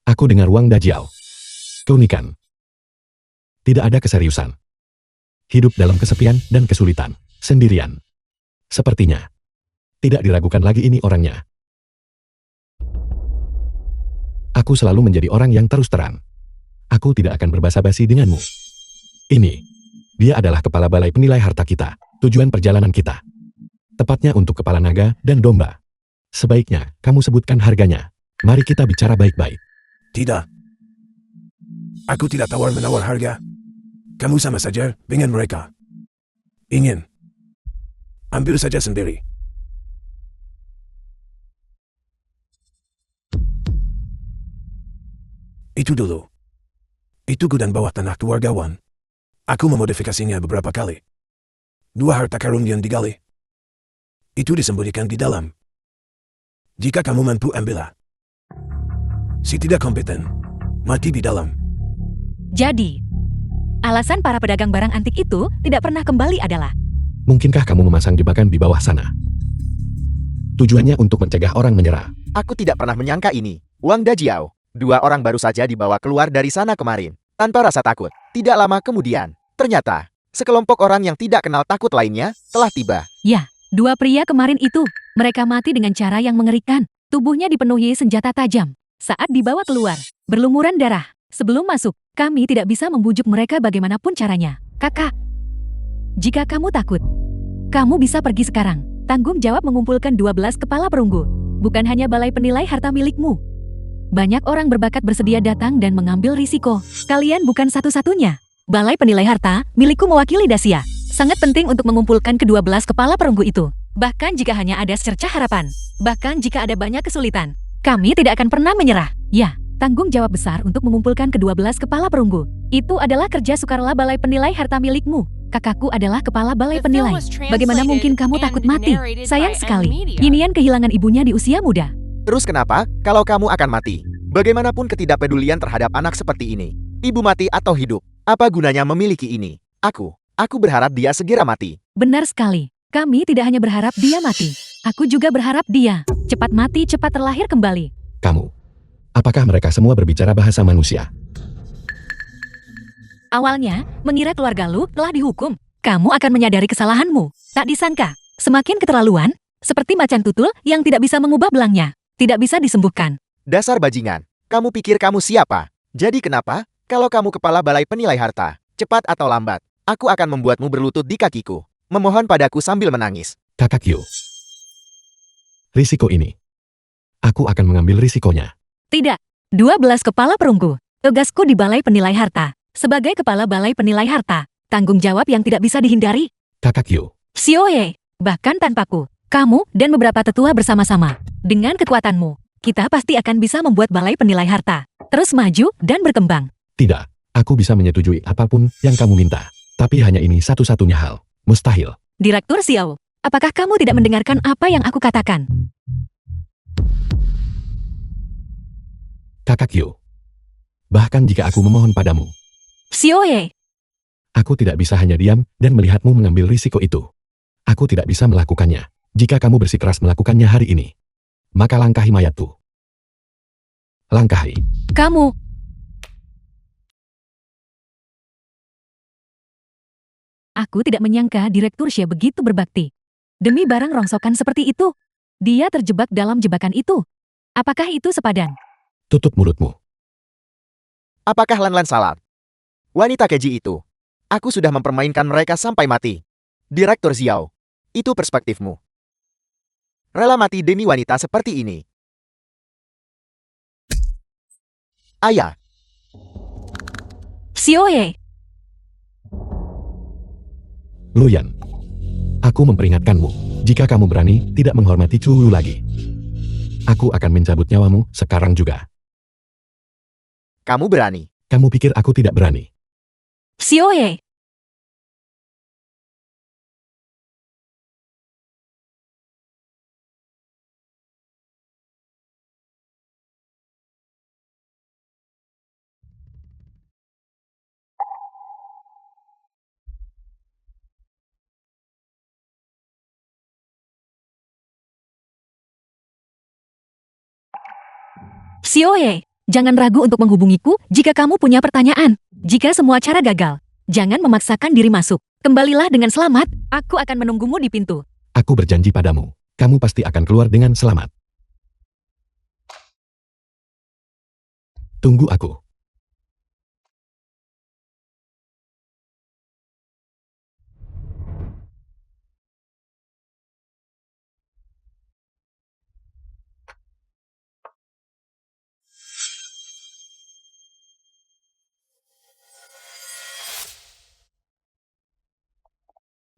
Aku dengar Wang Dajiao. Keunikan. Tidak ada keseriusan. Hidup dalam kesepian dan kesulitan. Sendirian. Sepertinya. Tidak diragukan lagi ini orangnya. Aku selalu menjadi orang yang terus terang. Aku tidak akan berbasa-basi denganmu. Ini, dia adalah kepala balai penilai harta kita, tujuan perjalanan kita. Tepatnya untuk kepala naga dan domba. Sebaiknya, kamu sebutkan harganya. Mari kita bicara baik-baik. Tidak. Aku tidak tawar-menawar harga. Kamu sama saja dengan mereka. Ingin. Ambil saja sendiri. Itu dulu. Itu gudang bawah tanah keluarga Wan. Aku memodifikasinya beberapa kali. 2 harta karun yang digali. Itu disembunyikan di dalam. Jika kamu mampu ambillah. Si tidak kompeten, mati di dalam. Jadi, alasan para pedagang barang antik itu tidak pernah kembali adalah Mungkinkah kamu memasang jebakan di bawah sana? Tujuannya untuk mencegah orang menyerah. Aku tidak pernah menyangka ini. Wang Dajiao. 2 orang baru saja dibawa keluar dari sana kemarin, tanpa rasa takut. Tidak lama kemudian, ternyata, sekelompok orang yang tidak kenal takut lainnya, telah tiba. Ya, 2 pria kemarin itu. Mereka mati dengan cara yang mengerikan. Tubuhnya dipenuhi senjata tajam. Saat dibawa keluar, berlumuran darah. Sebelum masuk, kami tidak bisa membujuk mereka bagaimanapun caranya. Kakak, jika kamu takut, kamu bisa pergi sekarang. Tanggung jawab mengumpulkan 12 kepala perunggu. Bukan hanya balai penilai harta milikmu. Banyak orang berbakat bersedia datang dan mengambil risiko. Kalian bukan satu-satunya. Balai penilai harta milikku mewakili Dacia. Sangat penting untuk mengumpulkan ke-12 kepala perunggu itu. Bahkan jika hanya ada secercah harapan. Bahkan jika ada banyak kesulitan. Kami tidak akan pernah menyerah. Ya, tanggung jawab besar untuk mengumpulkan ke-12 kepala perunggu. Itu adalah kerja sukarela balai penilai harta milikmu. Kakakku adalah kepala balai The film penilai. was Bagaimana translated mungkin kamu and takut mati? narrated Sayang by sekali. Media. Yinian kehilangan ibunya di usia muda. Terus kenapa, kalau kamu akan mati? Bagaimanapun ketidakpedulian terhadap anak seperti ini. Ibu mati atau hidup, apa gunanya memiliki ini? Aku berharap dia segera mati. Benar sekali. Kami tidak hanya berharap dia mati. Aku juga berharap dia cepat mati, cepat terlahir kembali. Kamu. Apakah mereka semua berbicara bahasa manusia? Awalnya, mengira keluarga Lu telah dihukum. Kamu akan menyadari kesalahanmu. Tak disangka, semakin keterlaluan, seperti macan tutul yang tidak bisa mengubah belangnya. Tidak bisa disembuhkan. Dasar bajingan, kamu pikir kamu siapa? Jadi kenapa, kalau kamu kepala balai penilai harta, cepat atau lambat, aku akan membuatmu berlutut di kakiku, memohon padaku sambil menangis. Kakak Yu. Risiko ini. Aku akan mengambil risikonya. Tidak. 12 kepala perunggu. Tugasku di balai penilai harta. Sebagai kepala balai penilai harta, tanggung jawab yang tidak bisa dihindari. Kakak Yu. Xiaoye, bahkan tanpaku, kamu dan beberapa tetua bersama-sama. Dengan kekuatanmu, kita pasti akan bisa membuat balai penilai harta terus maju dan berkembang. Tidak. Aku bisa menyetujui apapun yang kamu minta. Tapi hanya ini satu-satunya hal. Mustahil. Direktur Xiao, apakah kamu tidak mendengarkan apa yang aku katakan? Kakak Yu. Bahkan jika aku memohon padamu, Xiaoye, aku tidak bisa hanya diam dan melihatmu mengambil risiko itu. Aku tidak bisa melakukannya. Jika kamu bersikeras melakukannya hari ini, maka langkahi mayatku. Langkahi. kamu. Aku tidak menyangka Direktur Xie begitu berbakti. Demi barang rongsokan seperti itu, dia terjebak dalam jebakan itu. Apakah itu sepadan? Tutup mulutmu. Apakah Lan salah? Wanita keji itu. Aku sudah mempermainkan mereka sampai mati. Direktur Xiao, itu perspektifmu. Rela mati demi wanita seperti ini. Ayah, Xiaoye, Luyan. Aku memperingatkanmu. Jika kamu berani tidak menghormati Chu Yu lagi, aku akan mencabut nyawamu sekarang juga. kamu berani. Kamu pikir aku tidak berani? Xiaoye. Xiaoye, jangan ragu untuk menghubungiku jika kamu punya pertanyaan. Jika semua cara gagal, jangan memaksakan diri masuk. Kembalilah dengan selamat, aku akan menunggumu di pintu. Aku berjanji padamu, kamu pasti akan keluar dengan selamat. Tunggu aku.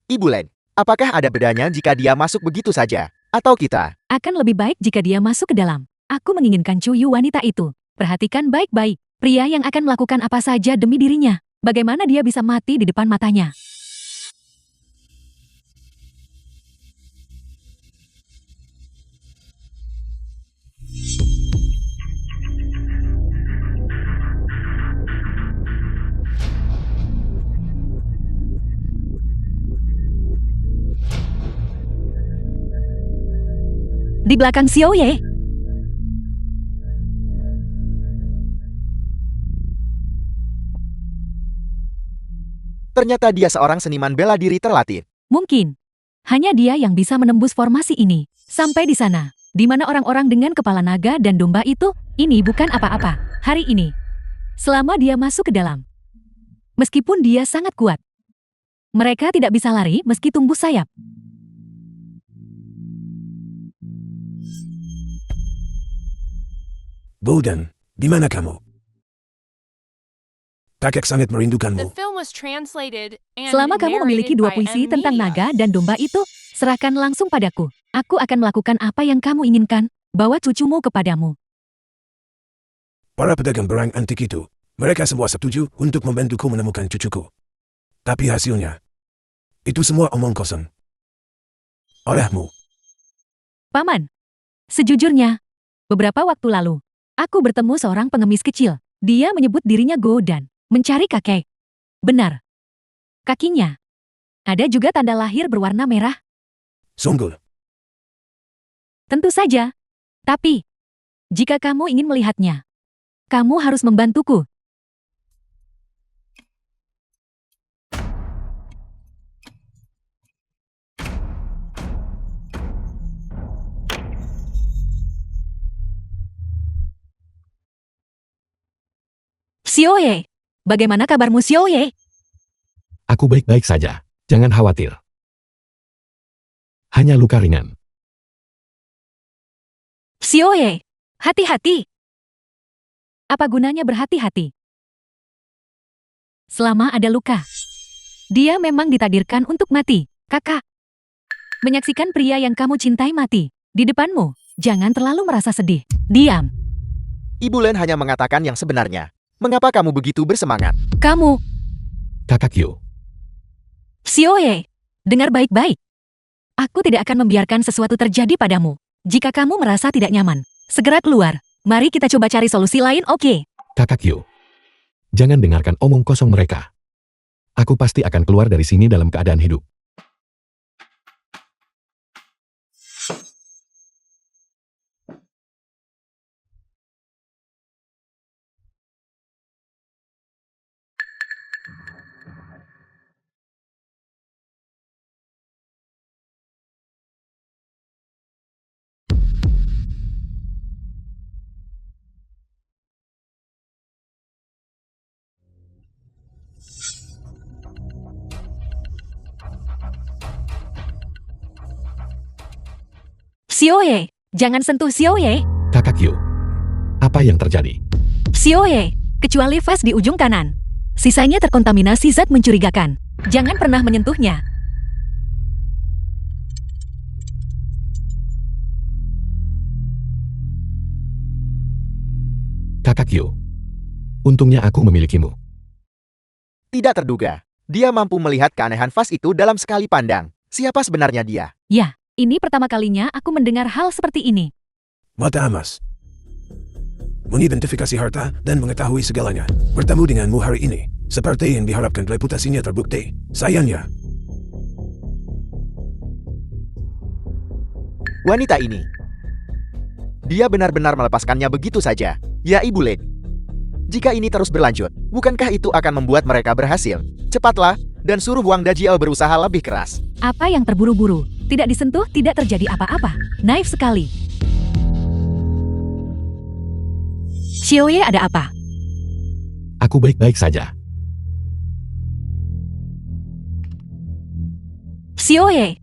Ibu Len, apakah ada bedanya jika dia masuk begitu saja? Atau kita? Akan lebih baik jika dia masuk ke dalam. Aku menginginkan Chuyu wanita itu. Perhatikan baik-baik. Pria yang akan melakukan apa saja demi dirinya. Bagaimana dia bisa mati di depan matanya? Di belakang Xiaoye. Ternyata dia seorang seniman bela diri terlatih. Mungkin. Hanya dia yang bisa menembus formasi ini. Sampai di sana. Di mana orang-orang dengan kepala naga dan domba itu, ini bukan apa-apa. Hari ini. Selama dia masuk ke dalam. Meskipun dia sangat kuat. Mereka tidak bisa lari meski tumbuh sayap. Boden, di mana kamu? Kakek sangat The merindukanmu. film was translated and Selama kamu memiliki narrated dua by puisi M. tentang Mia. naga dan domba itu, serahkan langsung padaku. Aku akan melakukan apa yang kamu inginkan. Bawa cucumu kepadamu. Para pedagang barang antik itu, mereka semua setuju untuk membantuku menemukan cucuku. Tapi hasilnya, itu semua omong kosong. Olehmu, Paman, sejujurnya, beberapa waktu lalu, aku bertemu seorang pengemis kecil. Dia menyebut dirinya Go dan mencari kakek. Benar. Kakinya. Ada juga tanda lahir berwarna merah. sungguh. Tentu saja. Tapi, jika kamu ingin melihatnya, kamu harus membantuku. Xiaoye, bagaimana kabarmu Xiaoye? Aku baik-baik saja. Jangan khawatir. Hanya luka ringan. Xiaoye, hati-hati. Apa gunanya berhati-hati? Selama ada luka. Dia memang ditakdirkan untuk mati, kakak. Menyaksikan pria yang kamu cintai mati di depanmu, jangan terlalu merasa sedih. Diam. Ibu Len hanya mengatakan yang sebenarnya. Mengapa kamu begitu bersemangat? Kamu, Kakak Yu, Xiaoye, dengar baik-baik. Aku tidak akan membiarkan sesuatu terjadi padamu. Jika kamu merasa tidak nyaman, segera keluar. Mari kita coba cari solusi lain, oke? Kakak Yu. Jangan dengarkan omong kosong mereka. Aku pasti akan keluar dari sini dalam keadaan hidup. Xiaoye, jangan sentuh Xiaoye. Kakak Yu. Apa yang terjadi? Xiaoye, kecuali vas di ujung kanan. Sisanya terkontaminasi zat mencurigakan. Jangan pernah menyentuhnya. Kakak Yu. Untungnya aku memilikimu. Tidak terduga. Dia mampu melihat keanehan vas itu dalam sekali pandang. Siapa sebenarnya dia? Ya, ini pertama kalinya aku mendengar hal seperti ini. Mata emas. Mengidentifikasi harta dan mengetahui segalanya. Bertemu denganmu hari ini. Seperti yang diharapkan reputasinya terbukti. Sayangnya, Wanita ini. Dia benar-benar melepaskannya begitu saja. Ya Ibu Len. Jika ini terus berlanjut, bukankah itu akan membuat mereka berhasil? Cepatlah, dan suruh Wang Dajiao berusaha lebih keras. Apa yang terburu-buru? Tidak disentuh, tidak terjadi apa-apa. Naif sekali. Xiaoye, ada apa? Aku baik-baik saja. Xiaoye,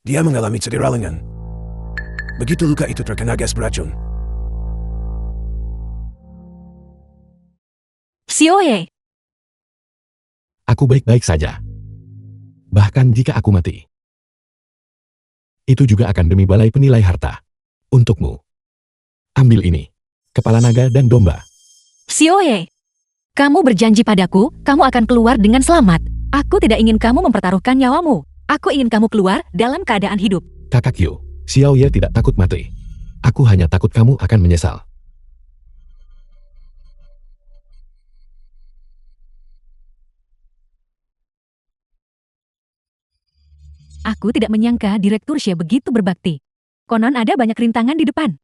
Dia mengalami cedera lengan. Begitu luka itu terkena gas beracun. Xiaoye, Aku baik-baik saja. Bahkan jika aku mati. Itu juga akan demi balai penilai harta. Untukmu. Ambil ini. Kepala naga dan domba. Xiaoye. Kamu berjanji padaku, kamu akan keluar dengan selamat. Aku tidak ingin kamu mempertaruhkan nyawamu. Aku ingin kamu keluar dalam keadaan hidup. Kakak Yu, Xiaoye tidak takut mati. Aku hanya takut kamu akan menyesal. Aku tidak menyangka Direktur Xie begitu berbakti. Konon ada banyak rintangan di depan.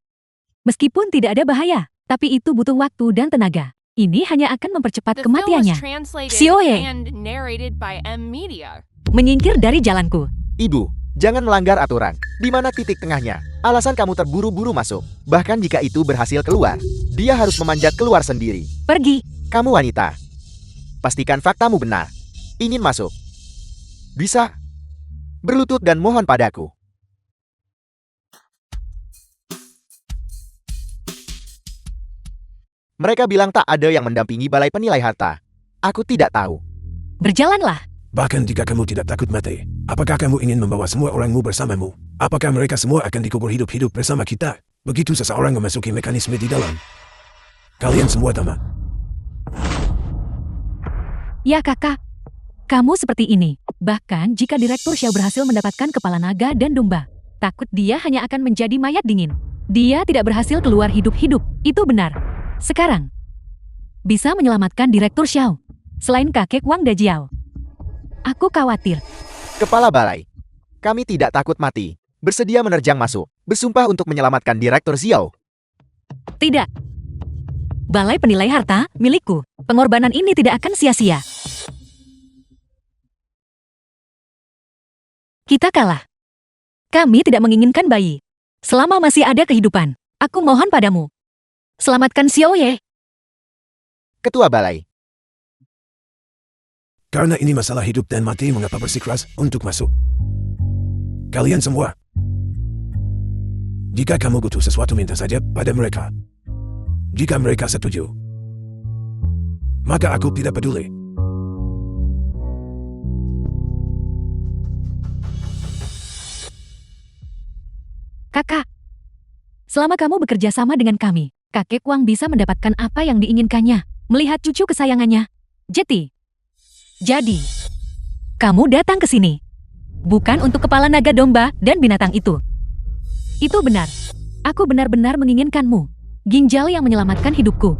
Meskipun tidak ada bahaya, tapi itu butuh waktu dan tenaga. Ini hanya akan mempercepat The film was kematiannya. translated Xiaoye. and narrated by M Media. Menyingkir dari jalanku. Ibu, jangan melanggar aturan. Di mana titik tengahnya? Alasan kamu terburu-buru masuk. Bahkan jika itu berhasil keluar, dia harus memanjat keluar sendiri. Pergi. Kamu wanita. Pastikan faktamu benar. Ingin masuk? Bisa. Berlutut dan mohon padaku. Mereka bilang tak ada yang mendampingi balai penilai harta. Aku tidak tahu. Berjalanlah. Bahkan jika kamu tidak takut mati, apakah kamu ingin membawa semua orangmu bersamamu? Apakah mereka semua akan dikubur hidup-hidup bersama kita? Begitu seseorang memasuki mekanisme di dalam. Kalian semua tamat. Ya kakak. Kamu seperti ini. Bahkan jika Direktur Xiao berhasil mendapatkan kepala naga dan domba, takut dia hanya akan menjadi mayat dingin. Dia tidak berhasil keluar hidup-hidup. Itu benar. Sekarang, bisa menyelamatkan Direktur Xiao. Selain kakek Wang Dajiao. Aku khawatir. Kepala balai. Kami tidak takut mati. Bersedia menerjang masuk. Bersumpah untuk menyelamatkan Direktur Xiao. Tidak. Balai penilai harta milikku. Pengorbanan ini tidak akan sia-sia. Kita kalah. Kami tidak menginginkan bayi. Selama masih ada kehidupan, aku mohon padamu. Selamatkan Xiaoye. Ketua balai. Karena ini masalah hidup dan mati, mengapa bersikeras untuk masuk? Kalian semua. Jika kamu butuh sesuatu, minta saja pada mereka. Jika mereka setuju, maka aku tidak peduli. Kakak, selama kamu bekerja sama dengan kami, kakek Wang bisa mendapatkan apa yang diinginkannya, melihat cucu kesayangannya. Jadi, kamu datang ke sini. Bukan untuk kepala naga domba dan binatang itu. Itu benar. Aku benar-benar menginginkanmu. Ginjal yang menyelamatkan hidupku.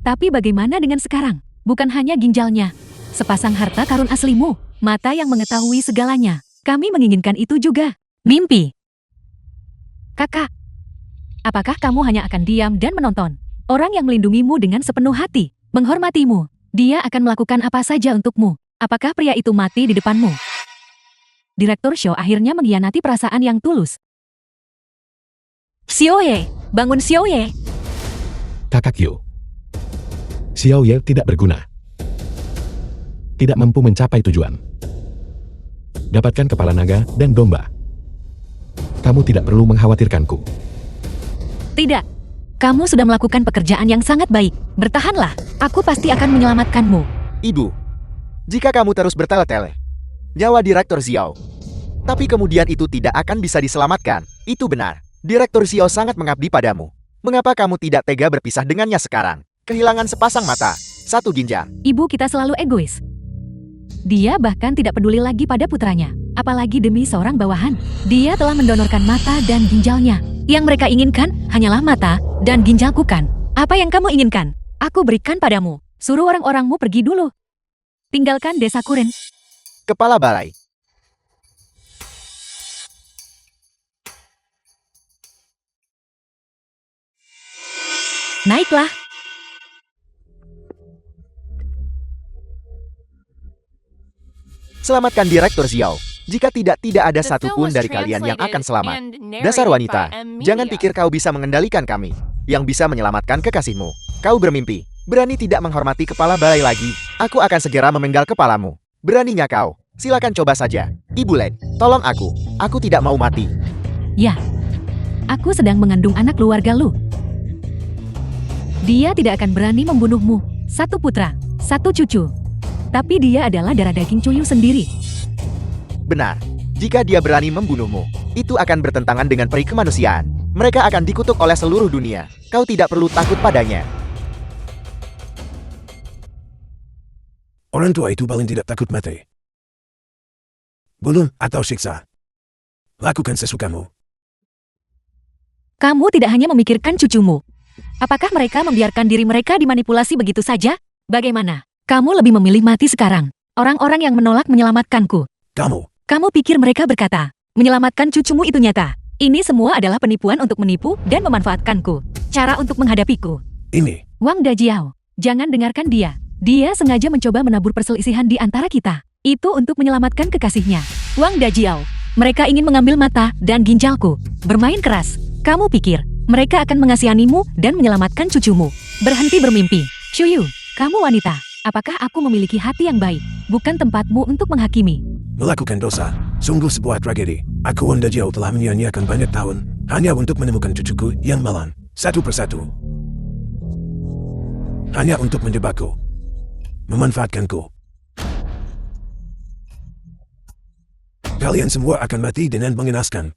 Tapi bagaimana dengan sekarang? Bukan hanya ginjalnya. Sepasang harta karun aslimu. Mata yang mengetahui segalanya. Kami menginginkan itu juga. Mimpi. Kakak, apakah kamu hanya akan diam dan menonton? Orang yang melindungimu dengan sepenuh hati, menghormatimu, dia akan melakukan apa saja untukmu. Apakah pria itu mati di depanmu? Direktur Xiao akhirnya mengkhianati perasaan yang tulus. Xiaoye, bangun Xiaoye. Kakak Yu. Xiaoye tidak berguna. Tidak mampu mencapai tujuan. Dapatkan kepala naga dan domba. Kamu tidak perlu mengkhawatirkanku. Tidak. Kamu sudah melakukan pekerjaan yang sangat baik. Bertahanlah. Aku pasti akan menyelamatkanmu. Ibu, jika kamu terus bertele-tele, nyawa Direktur Xiao. Tapi kemudian itu tidak akan bisa diselamatkan. Itu benar. Direktur Xiao sangat mengabdi padamu. Mengapa kamu tidak tega berpisah dengannya sekarang? Kehilangan sepasang mata, satu ginjal. Ibu kita selalu egois. Dia bahkan tidak peduli lagi pada putranya. Apalagi demi seorang bawahan. Dia telah mendonorkan mata dan ginjalnya. Yang mereka inginkan hanyalah mata dan ginjalku kan. Apa yang kamu inginkan? Aku berikan padamu. Suruh orang-orangmu pergi dulu. Tinggalkan desa Kuren. Kepala balai. Naiklah. Selamatkan Direktur Xiao. Jika tidak ada The film satupun was dari kalian yang akan translated selamat. and Dasar narrated wanita, by M jangan Media. pikir kau bisa mengendalikan kami. yang bisa menyelamatkan kekasihmu. Kau bermimpi, berani tidak menghormati kepala balai lagi. Aku akan segera memenggal kepalamu. Beraninya kau? Silakan coba saja. Ibu Led, tolong aku. Aku tidak mau mati. Ya, aku sedang mengandung anak keluarga Lu. Dia tidak akan berani membunuhmu. Satu putra, satu cucu. Tapi dia adalah darah daging Cuyu sendiri. Benar. Jika dia berani membunuhmu, itu akan bertentangan dengan peri kemanusiaan. Mereka akan dikutuk oleh seluruh dunia. Kau tidak perlu takut padanya. Orang tua itu paling tidak takut mati. Bunuh atau siksa. Lakukan sesukamu. Kamu tidak hanya memikirkan cucumu. Apakah mereka membiarkan diri mereka dimanipulasi begitu saja? Bagaimana? Kamu lebih memilih mati sekarang. Orang-orang yang menolak menyelamatkanku. Kamu pikir mereka berkata, menyelamatkan cucumu itu nyata? Ini semua adalah penipuan untuk menipu dan memanfaatkanku. Cara untuk menghadapiku. Ini. Wang Dajiao, jangan dengarkan dia. Dia sengaja mencoba menabur perselisihan di antara kita. Itu untuk menyelamatkan kekasihnya. Wang Dajiao, mereka ingin mengambil mata dan ginjalku. Bermain keras. Kamu pikir mereka akan mengasihanimu dan menyelamatkan cucumu? Berhenti bermimpi. Chuyu, kamu wanita. Apakah aku memiliki hati yang baik? Bukan tempatmu untuk menghakimi. Melakukan dosa, sungguh sebuah tragedi. Aku Wang Dajiao telah menyia-nyiakan banyak tahun, hanya untuk menemukan cucuku yang malang, satu persatu. Hanya untuk menjebakku. Memanfaatkanku. Kalian semua akan mati dengan mengenaskan.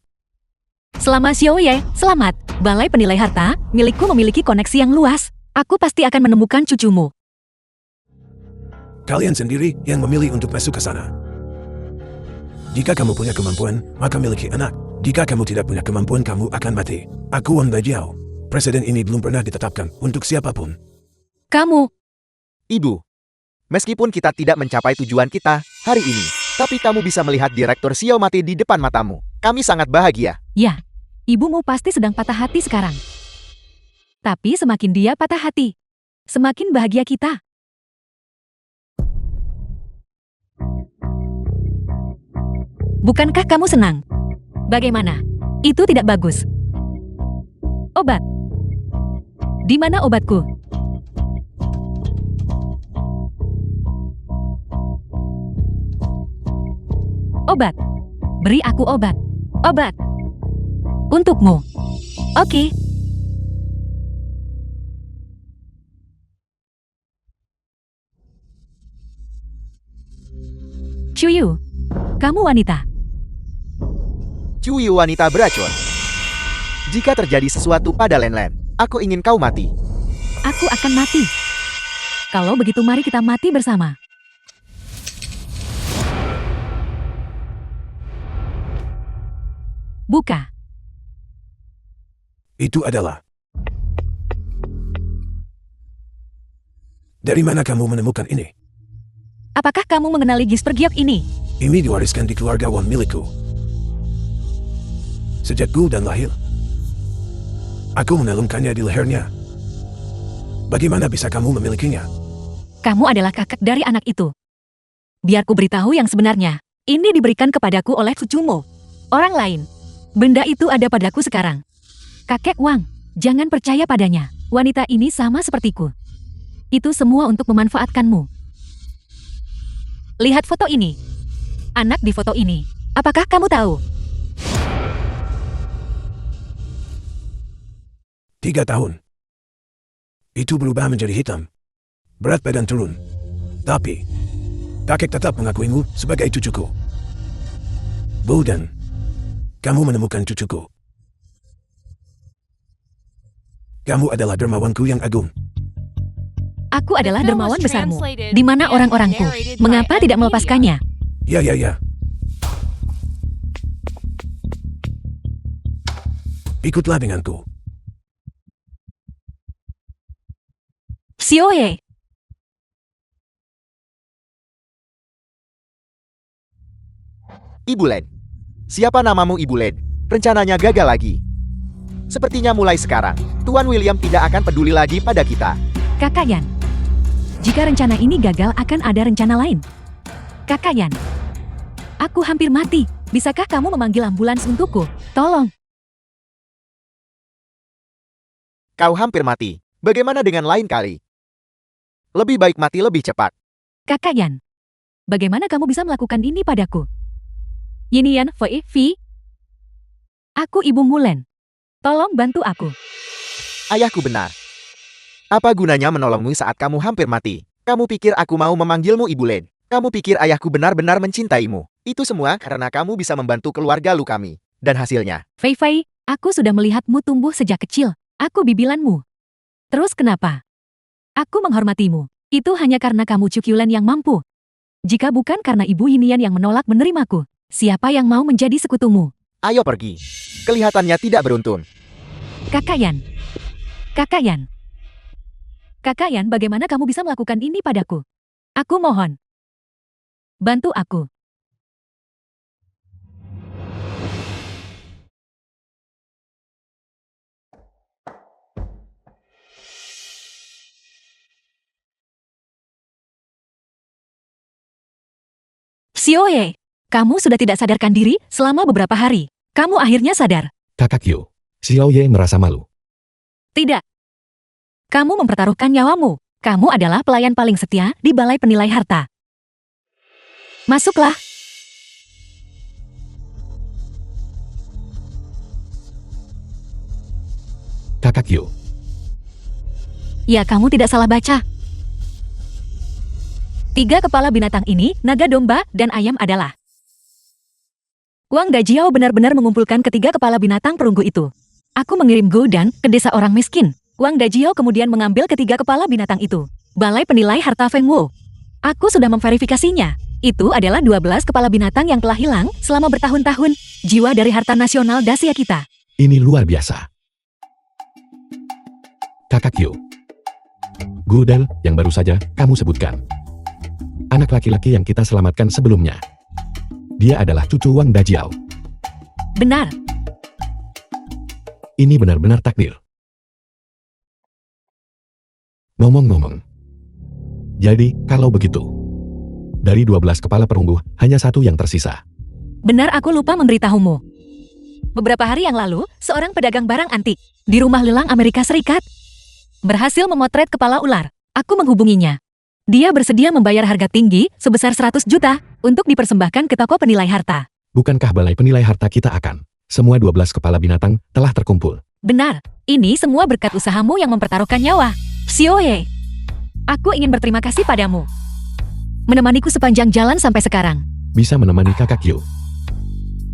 Selamat Xiaoye, selamat. Balai Penilai Harta, milikku memiliki koneksi yang luas. Aku pasti akan menemukan cucumu. Kalian sendiri yang memilih untuk masuk ke sana. Jika kamu punya kemampuan, maka miliki anak. Jika kamu tidak punya kemampuan, kamu akan mati. Aku Wang Dajiao. Presiden ini belum pernah ditetapkan untuk siapapun. Kamu. Ibu, meskipun kita tidak mencapai tujuan kita hari ini, tapi kamu bisa melihat Direktur Xiao mati di depan matamu. Kami sangat bahagia. Ya, ibumu pasti sedang patah hati sekarang. Tapi semakin dia patah hati, semakin bahagia kita. Bukankah kamu senang? Bagaimana? Itu tidak bagus. Obat. Di mana obatku? Obat. Beri aku obat. Obat. Untukmu. Oke. Chuyu, kamu wanita. Cuyu wanita beracun. Jika terjadi sesuatu pada Len, aku ingin kau mati. Aku akan mati. Kalau begitu mari kita mati bersama. Buka. Itu adalah. Dari mana kamu menemukan ini? Apakah kamu mengenali Gisper Giok ini? Ini diwariskan di keluarga Wang milikku. Sejak ku dan lahir. Aku menelungkannya di lehernya. Bagaimana bisa kamu memilikinya? Kamu adalah kakak dari anak itu. Biar ku beritahu yang sebenarnya. Ini diberikan kepadaku oleh cucumu. Orang lain. Benda itu ada padaku sekarang. Kakek Wang, jangan percaya padanya. Wanita ini sama sepertiku. Itu semua untuk memanfaatkanmu. Lihat foto ini. Anak di foto ini. Apakah kamu tahu? 3 tahun. Itu berubah menjadi hitam. Berat badan turun. Tapi, kakek tetap mengakuimu sebagai cucuku. Boden, kamu menemukan cucuku. Kamu adalah dermawanku yang agung. Aku adalah The film dermawan was besarmu. translated Di mana and orang-orangku? narrated by Mengapa tidak Media. melepaskannya? Ya. Ikutlah denganku. Xiaoye. Ibu Led. Siapa namamu Ibu Led? Rencananya gagal lagi. Sepertinya mulai sekarang, Tuan William tidak akan peduli lagi pada kita. Kakak Yan. Jika rencana ini gagal akan ada rencana lain. Kakak Yan. Aku hampir mati. Bisakah kamu memanggil ambulans untukku? Tolong. Kau hampir mati. Bagaimana dengan lain kali? Lebih baik mati lebih cepat. Kakak Yan, bagaimana kamu bisa melakukan ini padaku? Yinian Vi. Aku Ibu Mulen. Tolong bantu aku. Ayahku benar. Apa gunanya menolongmu saat kamu hampir mati? Kamu pikir aku mau memanggilmu Ibu Len? Kamu pikir ayahku benar-benar mencintaimu? Itu semua karena kamu bisa membantu keluarga lu kami. Dan hasilnya, Fei, aku sudah melihatmu tumbuh sejak kecil. Aku bibilanmu. Terus kenapa? Aku menghormatimu. Itu hanya karena kamu Cukyulen yang mampu. Jika bukan karena Ibu Yinian yang menolak menerimaku, siapa yang mau menjadi sekutumu? ayo pergi. Kelihatannya tidak beruntun. Kakak Yan. Kakak Yan, bagaimana kamu bisa melakukan ini padaku? Aku mohon. Bantu aku. Xiaoye, kamu sudah tidak sadarkan diri selama beberapa hari. Kamu akhirnya sadar. Kakak Yu. Xiao Ye merasa malu. Tidak. Kamu mempertaruhkan nyawamu. Kamu adalah pelayan paling setia di Balai Penilai Harta. Masuklah. Kakak Yu. Ya, kamu tidak salah baca. 3 kepala binatang ini, naga, domba, dan ayam adalah. Wang Dajiao benar-benar mengumpulkan ketiga kepala binatang perunggu itu. Aku mengirim Goudan ke desa orang miskin. Wang Dajiao kemudian mengambil ketiga kepala binatang itu. Balai Penilai Harta Feng Wu. Aku sudah memverifikasinya. Itu adalah 12 kepala binatang yang telah hilang selama bertahun-tahun. Jiwa dari harta nasional Dacia kita. Ini luar biasa. Kakak Yu. Gudel yang baru saja kamu sebutkan. Anak laki-laki yang kita selamatkan sebelumnya. Dia adalah cucu Wang Dajiao. Benar. Ini benar-benar takdir. Ngomong-ngomong. Jadi, kalau begitu. Dari 12 kepala perunggu, hanya 1 yang tersisa. Benar, aku lupa memberitahumu. Beberapa hari yang lalu, seorang pedagang barang antik di rumah lelang Amerika Serikat berhasil memotret kepala ular. Aku menghubunginya. Dia bersedia membayar harga tinggi sebesar 100 juta untuk dipersembahkan ke toko penilai harta. Bukankah Balai Penilai Harta kita akan? Semua 12 kepala binatang telah terkumpul. Benar, ini semua berkat usahamu yang mempertaruhkan nyawa. Xiaoye, aku ingin berterima kasih padamu. Menemaniku sepanjang jalan sampai sekarang. Bisa menemani kakak Yu.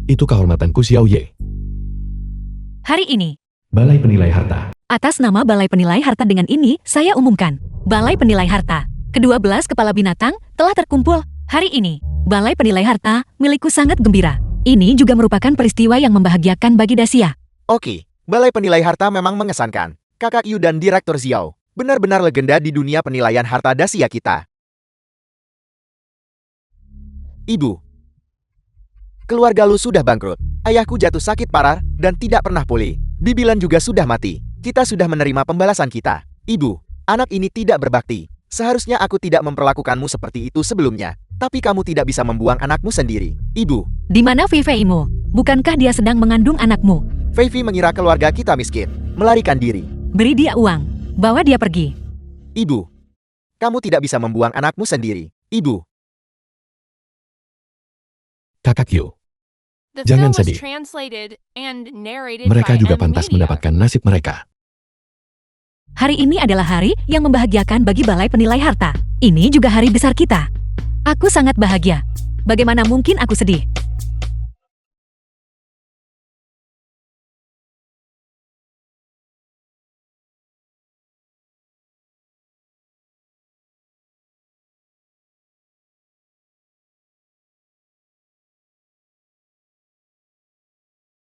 Itu kehormatanku Xiao Ye. Hari ini, Balai Penilai Harta. atas nama Balai Penilai Harta dengan ini, saya umumkan. Balai Penilai Harta. Ke-12 kepala binatang telah terkumpul. Hari ini, Balai Penilai Harta milikku sangat gembira. Ini juga merupakan peristiwa yang membahagiakan bagi Dacia. Oke, Balai Penilai Harta memang mengesankan. Kakak Yu dan Direktur Xiao, benar-benar legenda di dunia penilaian harta Dacia kita. Ibu, keluarga lu sudah bangkrut. Ayahku jatuh sakit parah dan tidak pernah pulih. Bibilan juga sudah mati. Kita sudah menerima pembalasan kita. Ibu, anak ini tidak berbakti. Seharusnya aku tidak memperlakukanmu seperti itu sebelumnya. Tapi kamu tidak bisa membuang anakmu sendiri. Ibu, Di mana Fei-Feimu? Bukankah dia sedang mengandung anakmu? Fei mengira keluarga kita miskin. Melarikan diri. Beri dia uang. Bawa dia pergi. Ibu, kamu tidak bisa membuang anakmu sendiri. Ibu, Kakak Yu. The Jangan film was sedih. translated and narrated Mereka by juga M pantas Media. mendapatkan nasib mereka. Hari ini adalah hari yang membahagiakan bagi Balai Penilai Harta. Ini juga hari besar kita. Aku sangat bahagia. Bagaimana mungkin aku sedih?